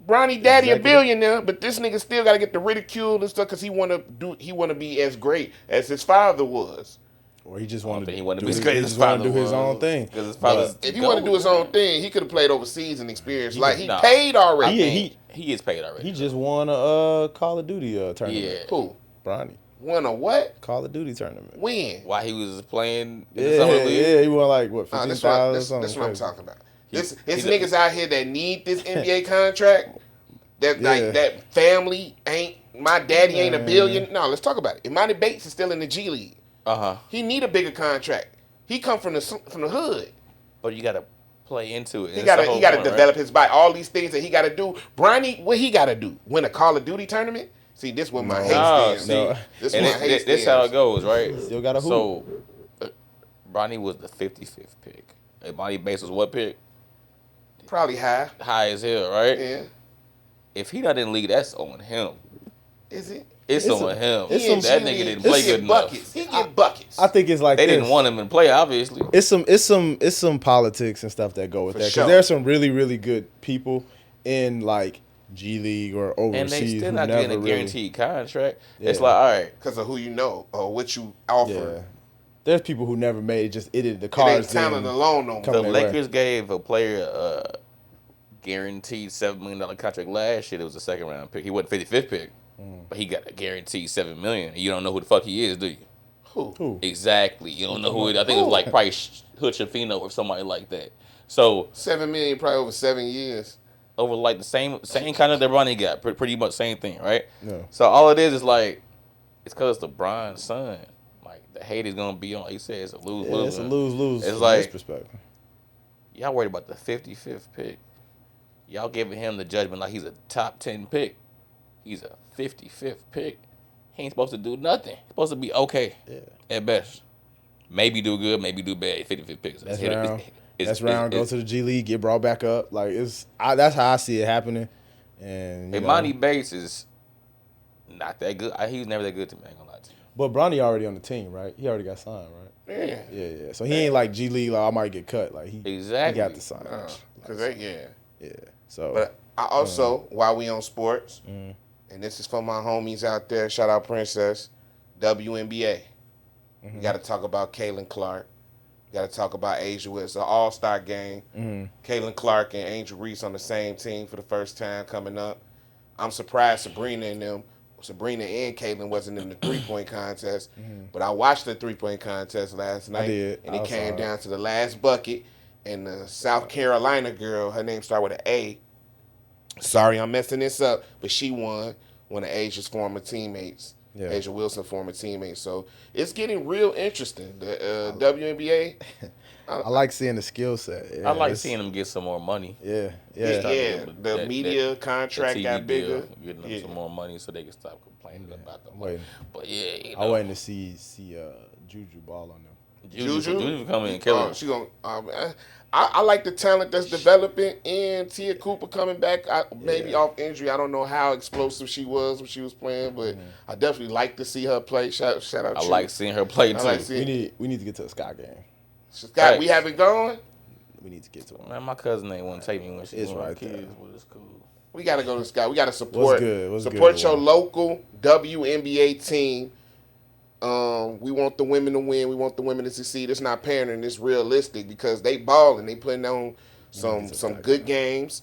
Bronny daddy Executive. a billionaire, but this nigga still got to get the ridicule and stuff because he want to be as great as his father was. Or he just wanted think he to wanted to do be his, as great he as just his wanted to father do his was. own thing. Because his father's If he want to do his own thing, he could have played overseas and experienced. Like he Nah. paid already. He is paid already. He just won a Call of Duty tournament. Yeah. Who Bronny. won a what? Call of Duty tournament. When? While he was playing in the Yeah, summer league. yeah, he won like what, Nah, 15,000 or that's something. what I'm talking about. It's he's a- niggas out here that need this NBA contract. That Yeah. like that family ain't. My daddy ain't a billion. No, let's talk about it. Imani Bates is still in the G League. He need a bigger contract. He come from the hood. But you gotta play into it. He gotta develop his body. All these things that he gotta do. Bronny, what he gotta do? Win a Call of Duty tournament? See, this what my hate stands. no. This And what my hate this how it stands. goes, right? Still got a hoop. So, Bronny was the 55th pick. Imani Bates was what pick? Probably high. High as hell, right? Yeah. If he not in the league, that's on him. Is it? It's on him. it's some- That nigga didn't play good enough. buckets. He get buckets. I think it's like They this. didn't want him to play, obviously. It's some politics and stuff that go with For that. Because sure. there's some really, really good people in like G League or And they overseas still who not never getting a really. guaranteed contract. Yeah. It's like, all right, Because of who you know or what you offer. Yeah. There's people who never made it. Just it. The It ain't cards. talent didn't alone no more. come the their way. Lakers gave a player a guaranteed $7 million contract last year. It was a second round pick. He wasn't 55th pick, but he got a guaranteed $7 million. And you don't know who the fuck he is, do you? Who? Exactly. You don't know who it. I think it was like probably Hood Shafino or somebody like that. So $7 million probably over 7 years. over like the same kind of that Ronnie got, pretty much same thing, right? Yeah. So all it is like it's because LeBron's son. Like the hate is gonna be on. He said it's a lose lose. It's a lose. It's from like- his perspective. Y'all worried about the 55th pick. Y'all giving him the judgment like he's a top 10 pick. He's a 55th pick. He ain't supposed to do nothing. He's supposed to be okay at best. Maybe do good, maybe do bad. 55th picks. Next round, go to the G League, get brought back up. Like that's how I see it happening. And Imani Bates is not that good. He was never that good to me. I ain't gonna lie to you. but Bronny already on the team, right? He already got signed, right? Yeah. Yeah. So he ain't like G League. Like I might get cut. Like he Exactly. got the sign. Yeah. So But I also, while we on sports, and this is for my homies out there, shout out Princess, WNBA. We got to talk about Caitlin Clark. We got to talk about Asia. It's an all-star game. Caitlin Clark and Angel Reese on the same team for the first time coming up. I'm surprised Sabrina and Caitlin wasn't in the three-point contest. But I watched the three-point contest last night. did. And I it saw came it. down to the last bucket. And the South Carolina girl, her name started with an A. Sorry, I'm messing this up, but she won one of Asia's former teammates. Yeah. Asia Wilson, former teammate. So it's getting real interesting. The WNBA. I like seeing the skill set. Yeah, I like it's- seeing him get some more money. Yeah. Yeah, That- the media the contract TV got deal, bigger. getting them some more money so they can stop complaining about them. waiting. But yeah, you I'm know, waiting to see Juju ball on them. Juju coming and killing. She gonna. I like the talent that's developing, and Tia Cooper coming back. Maybe off injury. I don't know how explosive she was when she was playing, but I definitely like to see her play. Shout out. I True. like seeing her play too. I like seeing. We need to get to a Sky game. Scott, we haven't gone. We need to get to one. Man, my cousin ain't want to take me when she It's was right kids, there. but it's cool. We gotta go to Scott. We gotta support. What's support good, your Juwan? local WNBA team. We want the women to win. We want the women to succeed. It's not pandering. It's realistic because they balling. They putting on some good games.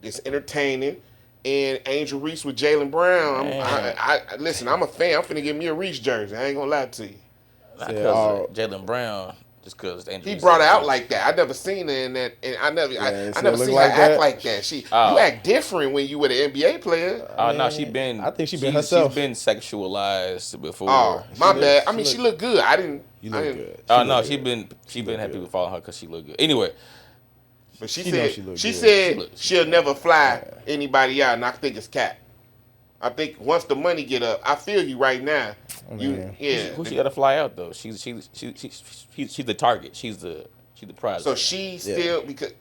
It's entertaining. And Angel Reese with Jalen Brown. I listen. I'm a fan. I'm finna get me a Reese jersey. I ain't gonna lie to you. Not Yeah, because Jalen Brown, just because He brought her out like that. I never seen her in that, and I never it never look seen like her act that. like that. You Oh. act different when you were an NBA player. Oh no, she been. I think she been herself. She's been sexualized before. Oh, my look- bad. I she mean, she look- looked good. I didn't. You I look didn't- good. Oh She no, look she good. been look had good. people following her because she look good. Anyway, But she She know said she look she good. said She look- she'll never fly anybody out, and I think it's cap. I think once the money get up, I feel you right now. man. who she got to fly out though? She's the target. She's the prize. So right she still because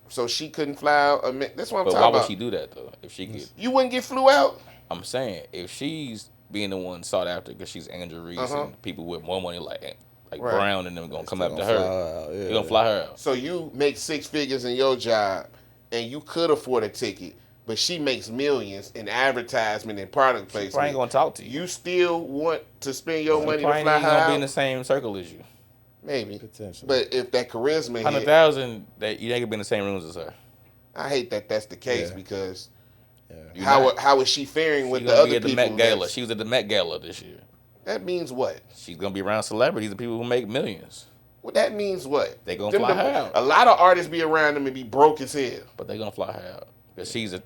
so she couldn't fly out. That's what I'm now. But talking why would about. she do that though? If she could, You wouldn't get flew out. I'm saying if she's being the one sought after because she's Angel Reese and people with more money like Right. Brown and them gonna come after Gonna her. fly out, They're gonna fly her out. So you make 6 figures in your job, and you could afford a ticket, but she makes millions in advertisement and product placement. Probably ain't gonna talk to you. You still want to spend your money to Probably fly ain't her gonna be in out? the same circle as you. Maybe. Potentially. But if that charisma hit, 100,000, that you ain't gonna be in the same rooms as her. I hate that that's the case Yeah. because You how not. how is she faring She with the gonna other be at the people? Met Gala. that's- She was at the Met Gala this year. That means what? She's gonna be around celebrities and people who make millions. Well, that means what? They gonna fly her out. A lot of artists be around them and be broke as hell. But they gonna fly her out because she's a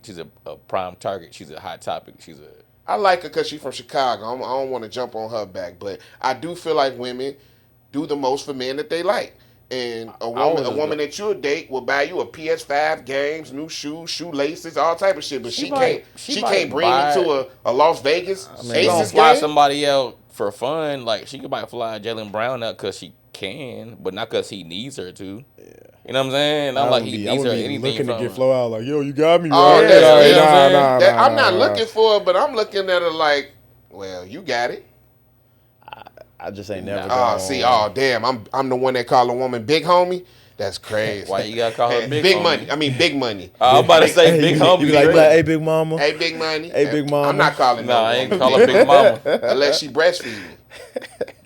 prime target. She's a hot topic. I like her because she's from Chicago. I don't want to jump on her back, but I do feel like women do the most for men that they like. And a woman that you'll date will buy you a PS5, games, new shoes, shoelaces, all type of shit. But she might can't bring you to a Las Vegas She gonna Aces fly game. somebody out for fun. Like she could might fly Jalen Brown out because she can, but not because he needs her to. Yeah. You know what I'm saying? Not like he needs her anything looking from to get her. flow out. Like, yo, you got me, Oh, right? that's- you know what I'm saying? I'm not looking for it, but I'm looking at her like, Well, you got it. I just ain't never Oh, gone. see, oh damn, I'm the one that call a woman big homie. That's crazy. Why you gotta call her big homie? money? I mean, big money. I'm about to say big homie. You be like, great. hey, big mama. Hey, big money. Hey, big mama. I'm not calling No, no I ain't woman call her big mama. unless she breastfeed me.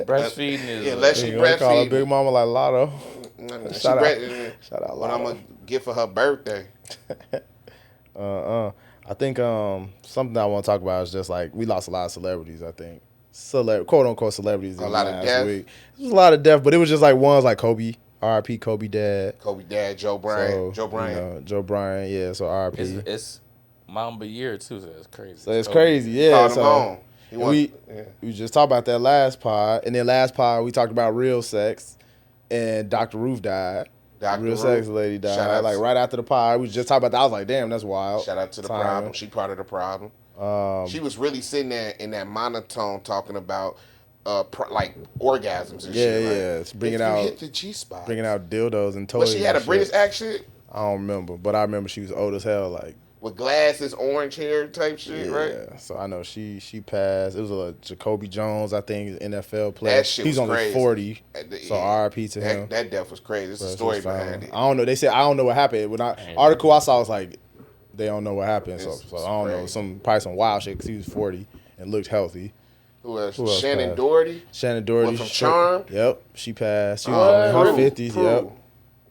Breastfeeding is. Yeah, unless she You gonna call her breastfeed big me. mama like Lotto. She Shout out. breast- Shout out What I'm Lotto. gonna get for her birthday? I think something I want to talk about is just like we lost a lot of celebrities. I think quote unquote celebrities in A the lot of last death? week. There was a lot of death, but it was just like ones like Kobe, R.I.P. Kobe dad. Kobe dad, Joe Bryant. So, Joe Bryant. Joe Bryant, yeah. So R.I.P. It's Mamba year too, so it's crazy. So it's crazy, yeah. Called him So home. He we yeah. just talked about that last pod, and then last pod we talked about real sex, and Dr. Ruth died. Dr. Real Ruth. sex lady died. Shout out Like to- right after the pod, we just talked about that. I was like, damn, that's wild. Shout out to the Timing. problem. She part of the problem. She was really sitting there in that monotone talking about like orgasms and Yeah, shit. yeah. Like, It's bringing if you out hit the G spot. bringing out dildos and toys. But she had a and British shit. accent I don't remember, but I remember she was old as hell. Like, with glasses, orange hair type shit, yeah. right? So I know she passed. It was a Jacoby Jones, I think, NFL player. That shit He's was only crazy. 40. So R.I.P. to him. That death was crazy. It's But a it's story just found. behind it. I don't know. They said I don't know what happened. When article I saw was like they don't know what happened. So It's I don't know. crazy. Probably some wild shit because he was 40 and looked healthy. Who else? Who else Shannon passed? Doherty. Shannon Doherty. What, from Charm? Yep. She passed. She was in her 50s. Yep.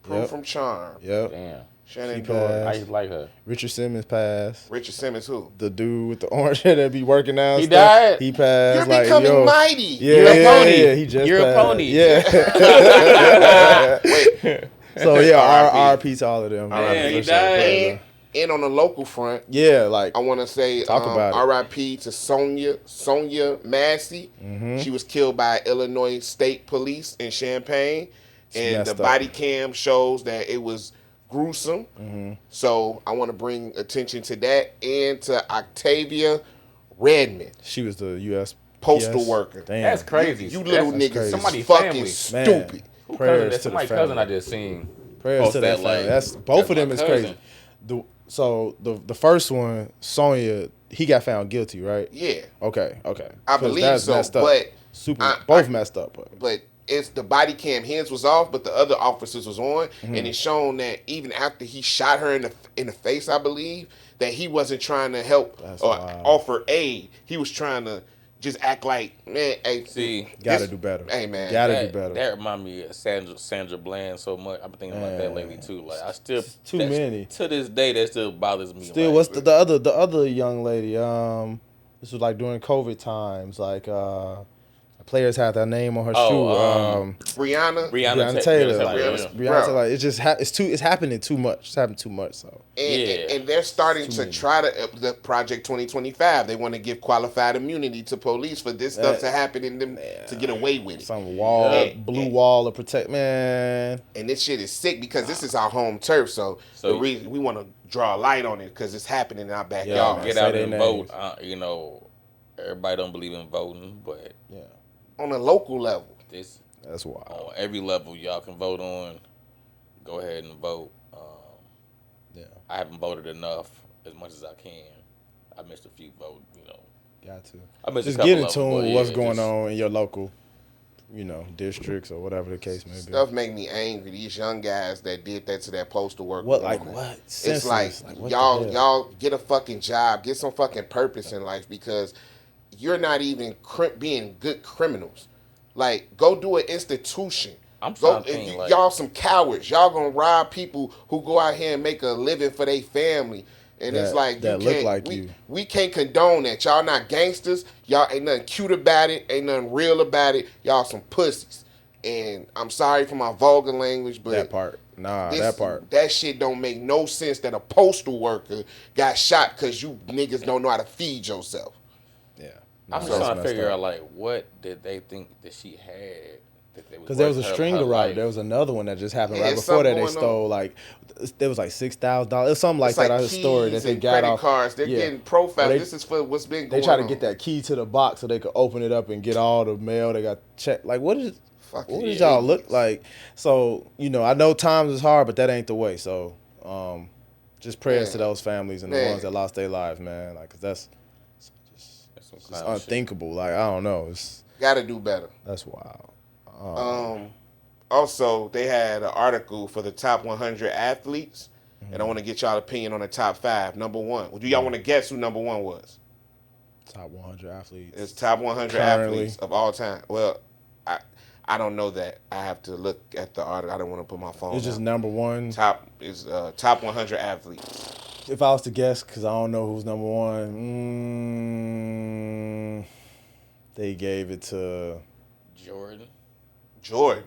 Prue Yep. from Charm. Yep. Damn. Shannon She Doherty. passed. I used to like her. Richard Simmons passed. Richard Simmons, who? The dude with the orange hair that be working out. He and stuff, died? He passed. You're like, becoming yo. mighty. Yeah, You're a yeah, pony. yeah. He just You're a passed. pony. Yeah. Wait. So yeah, R.I.P. R.I.P. to all of them. Man, he For sure. died. And on the local front, Yeah, like I want to say Talk about it. R.I.P. to Sonia Massey. Mm-hmm. She was killed by Illinois State Police in Champaign, and the messed up. body cam shows that it was gruesome. Mm-hmm. So I want to bring attention to that and to Octavia Redmond, she was the U.S. postal PS. worker. Damn. That's crazy. You little That's niggas crazy. is Somebody's fucking family. Man. stupid. Who Prayers cousin? That's to the somebody's family. cousin I just seen. Prayers post to that that, family. like, That's both of that's them my is cousin. crazy. So the first one, Sonya, he got found guilty, right? Yeah, Okay. I 'Cause believe that's so. messed up. But both messed up. but it's the body cam hands was off, but the other officers was on, Mm-hmm. and it's shown that even after he shot her in the face, I believe that he wasn't trying to help That's or wild. offer aid. He was trying to just act like, man, hey, See, Gotta this- do better. Hey man, Gotta do better. That remind me of Sandra Bland so much. I've been thinking about that lately too. Like I still too that's- many. to this day. That still bothers me. Still, like, what's the other young lady? This was like during COVID times. Like players had their name on her Oh, shoe. Brianna, Breonna Taylor, like yeah. Breonna Bro. Taylor, like, it's happening too much. It's happening too much. So and they're starting to many. try to the Project 2025. They want to give qualified immunity to police for this stuff to happen in them to get away with it. some wall, Yeah. blue wall of protect, man. And this shit is sick because this is our home turf. So So the reason we want to draw a light on it because it's happening in our Yeah, backyard. man. get Say out their and names. vote. You know, everybody don't believe in voting, but Yeah, On a local level. this that's wild. on every level y'all can vote on. Go ahead and vote. Yeah, I haven't voted enough as much as I can. I missed a few votes. You know, got to. I missed Just a couple get in of tune them, but with what's yeah, going just- on in your local, districts or whatever the case may be. Stuff make me angry. These young guys that did that to that postal worker. What, like woman. what? It's like what the y'all hell? y'all get a fucking job, get some fucking purpose in life because you're not even being good criminals. Like go do an institution. I'm Go, trying to think, like- y'all some cowards. Y'all gonna rob people who go out here and make a living for their family. And it's like that you look can't, like we, you. we can't condone that. Y'all not gangsters. Y'all ain't nothing cute about it. Ain't nothing real about it. Y'all some pussies. And I'm sorry for my vulgar language, but That part, that part. that shit don't make no sense that a postal worker got shot because you niggas don't know how to feed yourself. Yeah, I'm just trying to figure out like what did they think that she had that they because there was a worth her string of right. life. There was another one that just happened Yeah, right it's before that. something They going stole like there was like $6,000, something like It's that. like I heard a story that keys they and got credit off. cards. They're Yeah. getting profiled. They- This is for what's been They going try to on. get that key to the box so they could open it up and get all the mail. They got checked. Like what is? Fucking What did idiots. y'all look like? So I know times is hard, but that ain't the way. So just prayers Man. to those families and the Man. ones that lost their lives, man. Like 'cause that's It's clown shit. unthinkable. Like I don't know. Gotta do better. That's wild. Also, they had an article for the top 100 athletes, and I want to get y'all opinion on the top 5. Number 1. Do y'all want to guess who number 1 was? Top 100 athletes. It's top 100 Currently. athletes of all time. Well, I don't know that. I have to look at the article. I don't want to put my phone. It's just out. number 1. Top 100 athletes. If I was to guess, because I don't know who's number 1, they gave it to Jordan.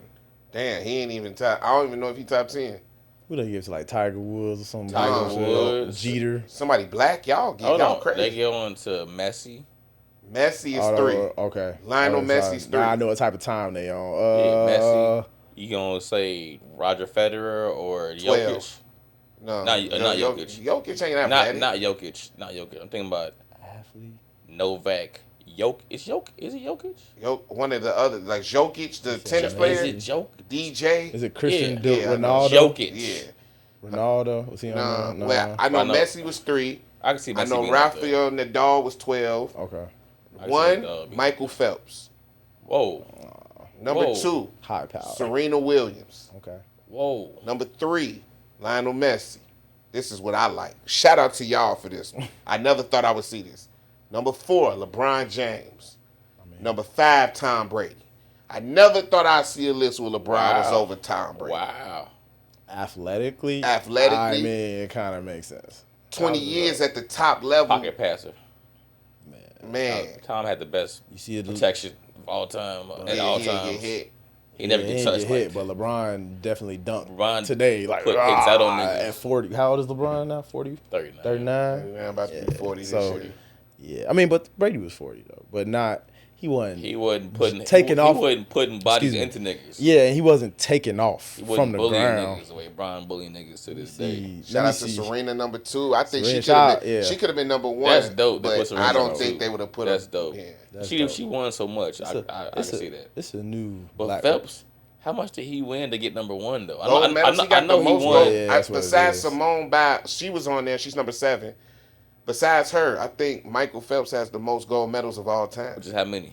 Damn, he ain't even top. I don't even know if he top 10. who they give it to, like Tiger Woods or something. Tiger Woods. Jeter. Somebody black. Y'all crazy. They get on to Messi. Messi is 3. Okay. Lionel Messi's 3. Now I know what type of time they on. Messi. You gonna say Roger Federer or 12. Jokic? No, Not Jokic. Jokic ain't athletic. Not Jokic. Not Jokic. I'm thinking about Athlete. Novak. Is it Jokic? One of the other, like Jokic, the tennis player. Is it Jokic? DJ. Is it Christian Yeah, Ronaldo? Jokic. Yeah. Ronaldo? Was he on there? No. Well, I know Messi was 3. I can see Messi I know being up there. Rafael Nadal was 12. Okay. I can see 1, Nadal being- Michael Phelps. Whoa. Number Whoa. 2, High power. Serena Williams. Okay. Whoa. Number 3, Lionel Messi. This is what I like. Shout out to y'all for this one. I never thought I would see this. Number 4, LeBron James. Number 5, Tom Brady. I never thought I'd see a list where LeBron was over Tom Brady. Wow. Athletically, I mean, it kind of makes sense. 20 years at the top level. Pocket passer. Man. Tom had the best You see it protection of all time. At Yeah, all he didn't times. get hit. He never He get ain't touched get like hit, but LeBron definitely dunked LeBron today. Like put hits out on niggas. at 40. How old is LeBron now? 40? 39. 39? Man, about to be 40 this So, year. yeah. I mean, but Brady was 40 though, but not. He wasn't. He wasn't putting off. He wasn't putting bodies Excuse me. into niggas. Yeah, and he wasn't taking off He from wasn't the bullying ground. niggas the way Brian bullying niggas to this day. Shout out to Serena, number 2. I think Serena, she could have been number 1. That's dope. They But put Serena I don't number think 2. they would have put That's her. dope. Yeah. That's She dope. won so much. I can see that. It's a new. But black Phelps, how much did he win to get number 1 though? Gold medal, she got I know the he most won. gold. Yeah, that's what it Besides is. Simone Biles, she was on there. She's number 7. Besides her, I think Michael Phelps has the most gold medals of all time. Just how many?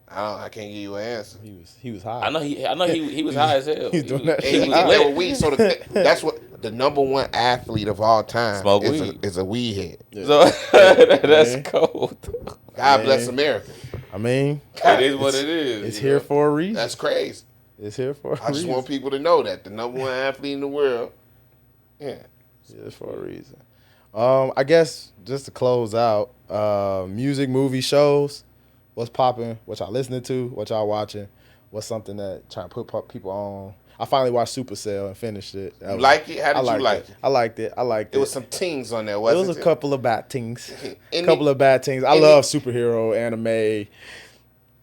I can't give you an answer. He was high. I know he was high as hell. He's doing that He shit was high. They lit. were weed, so that's what the number 1 athlete of all time Smoke is. weed. Is a weed head. So that's Man. cold. God bless Man. America. I mean, It is what it is. it's you here know? for a reason. That's crazy. It's here for a I just reason. want people to know that the number 1 athlete in the world. Yeah. Yeah, it's for a reason. I guess just to close out, music, movie, shows. What's popping? What y'all listening to? What y'all watching? What's something that trying to put people on? I finally watched Supercell and finished it. You like it? How did you like it? I liked it. There was some teens on there, It wasn't was it? a couple of bad things. Any- couple of bad things. I any- love superhero, anime,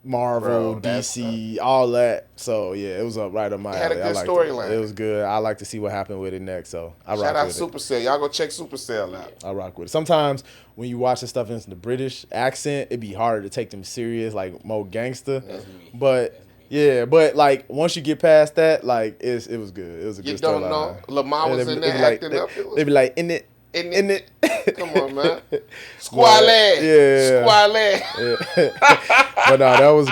Marvel, Bro, that's DC, all that. So yeah, it was up right up my It had a alley. I good liked storyline. It was good. I like to see what happened with it next. So I Shout rock out with to it. Supercell. Y'all go check Supercell out. I rock with it. Sometimes when you watch the stuff in the British accent, it'd be harder to take them serious, like more gangster. That's me. But yeah, but like once you get past that, like it was good. It was a You good don't storyline. know? Lamar was in there like, acting up. They be like, in it. In it. Come on, man. Squad lad. Yeah. Squad lad. But no, that was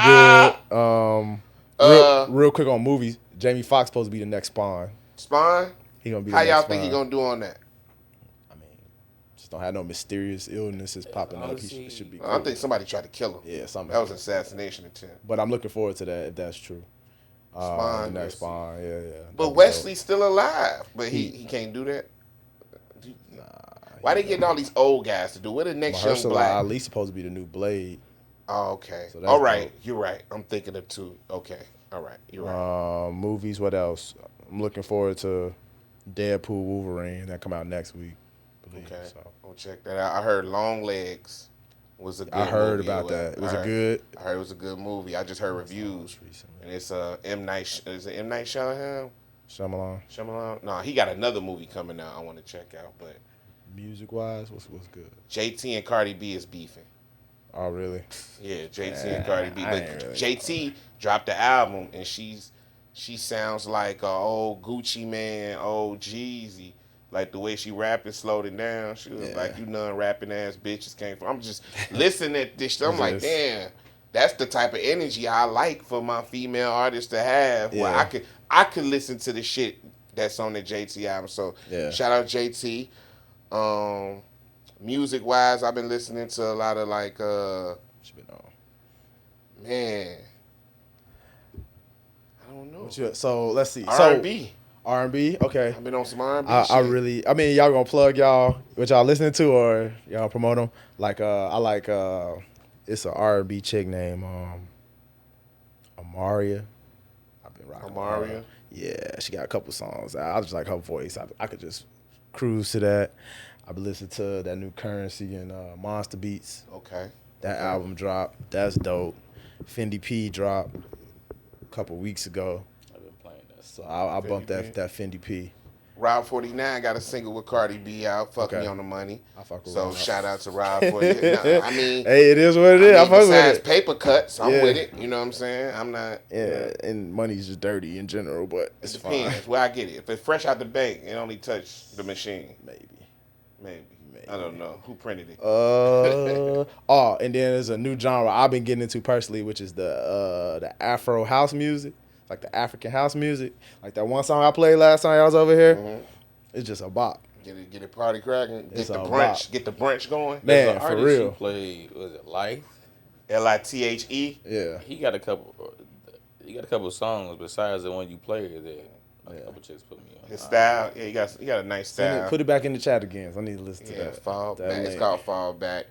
good. Real quick on movies, Jamie Foxx supposed to be the next Spawn. Spawn? He gonna be. How the y'all next think he Spawn. gonna do on that? I mean, just don't have no mysterious illnesses popping up. He should be. I Cool. think somebody tried to kill him. Yeah, something. That was an assassination attempt. But I'm looking forward to that if that's true. Spawn, the next yes. Spawn, yeah. But That'd be Wesley's still alive. But he can't do that. Why they getting all these old guys to do? What the dope. next young Mahershala black? Ali supposed to be the new Blade. Oh, okay. So that's All right. dope. You're right. I'm thinking of two. Okay. All right. You're right. Movies, what else? I'm looking forward to Deadpool Wolverine that come out next week. I believe, Okay. so. I'll check that out. I heard Long Legs was a good I heard movie. about that. Was it good? I heard it was a good movie. I just heard reviews. Recently. And it's M. Night. Is it M. Night Shyamalan? Shyamalan. No, he got another movie coming out I want to check out. But Music wise, what's good? JT and Cardi B is beefing. Oh really? Yeah, JT and Cardi B. I But ain't really- JT dropped the album and she sounds like a old Gucci man, old Jeezy. Like the way she rapping, slowed it down. She was Yeah. like, "You non-rapping ass bitches came from." I'm just listening at this. I'm like, Just- damn, that's the type of energy I like for my female artists to have. Where Yeah. I could listen to the shit that's on the JT album. So Yeah. shout out JT. Music wise, I've been listening to a lot of like She been on. man, I don't know. So let's see. R&B. R&B. Okay. I've been on some R&B I shit. really. I mean, y'all gonna plug y'all what y'all listening to, or y'all promote them? Like I like it's an R&B chick named Amaria. I've been rocking. with her. Amaria? Yeah, she got a couple songs. I just like her voice. I could just cruise to that. I've been listening to that new Currency and Monster Beats. Okay. That album dropped. That's dope. Fendi P dropped a couple weeks ago. I've been playing that. So I bumped P. that Fendi P. Rob 49 got a single with Cardi B out. Fuck Okay. Me on the Money. I fuck with So Rob. shout out to Rob 49. I mean, Hey, it is what it is. I fuck with besides it. paper cuts, I'm Yeah. with it. You know what I'm saying? I'm not. Yeah, and money's just dirty in general, but It it's depends fine. where I get it. If it's fresh out the bank, it only touched the machine. Maybe. Maybe. I don't know who printed it. And then there's a new genre I've been getting into personally, which is the Afro house music, like the African house music. Like that one song I played last time I was over here. Mhm. It's just a bop. Get it party cracking. It's Get the a brunch. bop. Get the brunch going. Man, There's an for artist real. who played, was it Life? LITHE. Yeah. He got a couple songs besides the one you played that a Yeah. couple chicks put me on. His style, yeah, he got a nice style. Put it back in the chat again. So I need to listen to Yeah, that. fall that back. It's link. called Fall Back.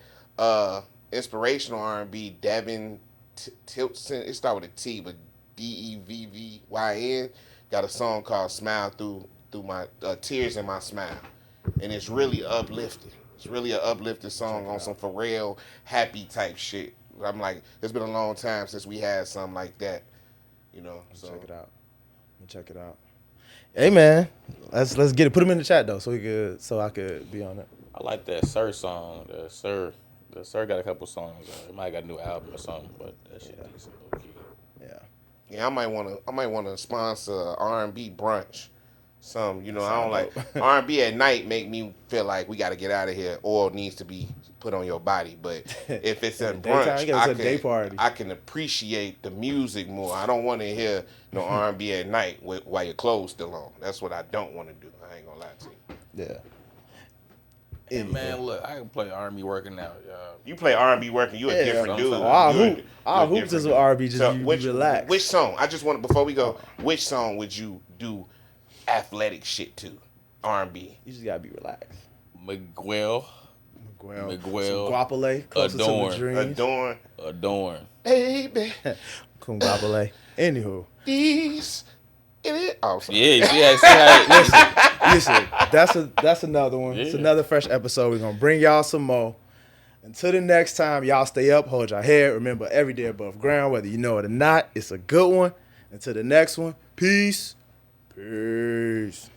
Inspirational R&B. Devin Tilson. It started with a T, but DEVVYN got a song called "Smile Through My Tears in My Smile," and it's really uplifting. It's really an uplifting song on some Pharrell happy type shit. I'm like, it's been a long time since we had something like that, you know. So Check it out. Check it out. Hey man, let's get it. Put them in the chat though, so I could be on it. I like that Sir song. The Sir got a couple songs. He might got a new album or something, but that shit decent. Okay. Yeah. yeah, I might want to sponsor a R&B brunch. Some, you know, I Sound don't like dope. R&B at night. Make me feel like we got to get out of here. Oil needs to be put on your body. But if it's In a the daytime, brunch, you gotta say day party. I can appreciate the music more. I don't want to hear no R&B at night while your clothes still on. That's what I don't want to do. I ain't gonna lie to you. Yeah. Hey, man, look, I can play R&B working out, y'all. You play R&B working, you a Yeah, different dude. sometimes. I'll You're a- hoop. you're I'll a hoop different just dude. with R&B, just you which, relax. Which song? I just want before we go. Which song would you do athletic shit to? R&B. You just gotta be relaxed. Miguel, Miguel. Miguel, Some Guapole. Closer to Adorn. my dreams. Adorn. Adorn. Baby, Cum Guapole. Anywho. these. Oh, sorry. Yeah, see how Listen, that's another one. It's Yeah. another fresh episode. We're gonna bring y'all some more. Until the next time, y'all stay up, hold your head. Remember, every day above ground, whether you know it or not, it's a good one. Until the next one, peace. Peace.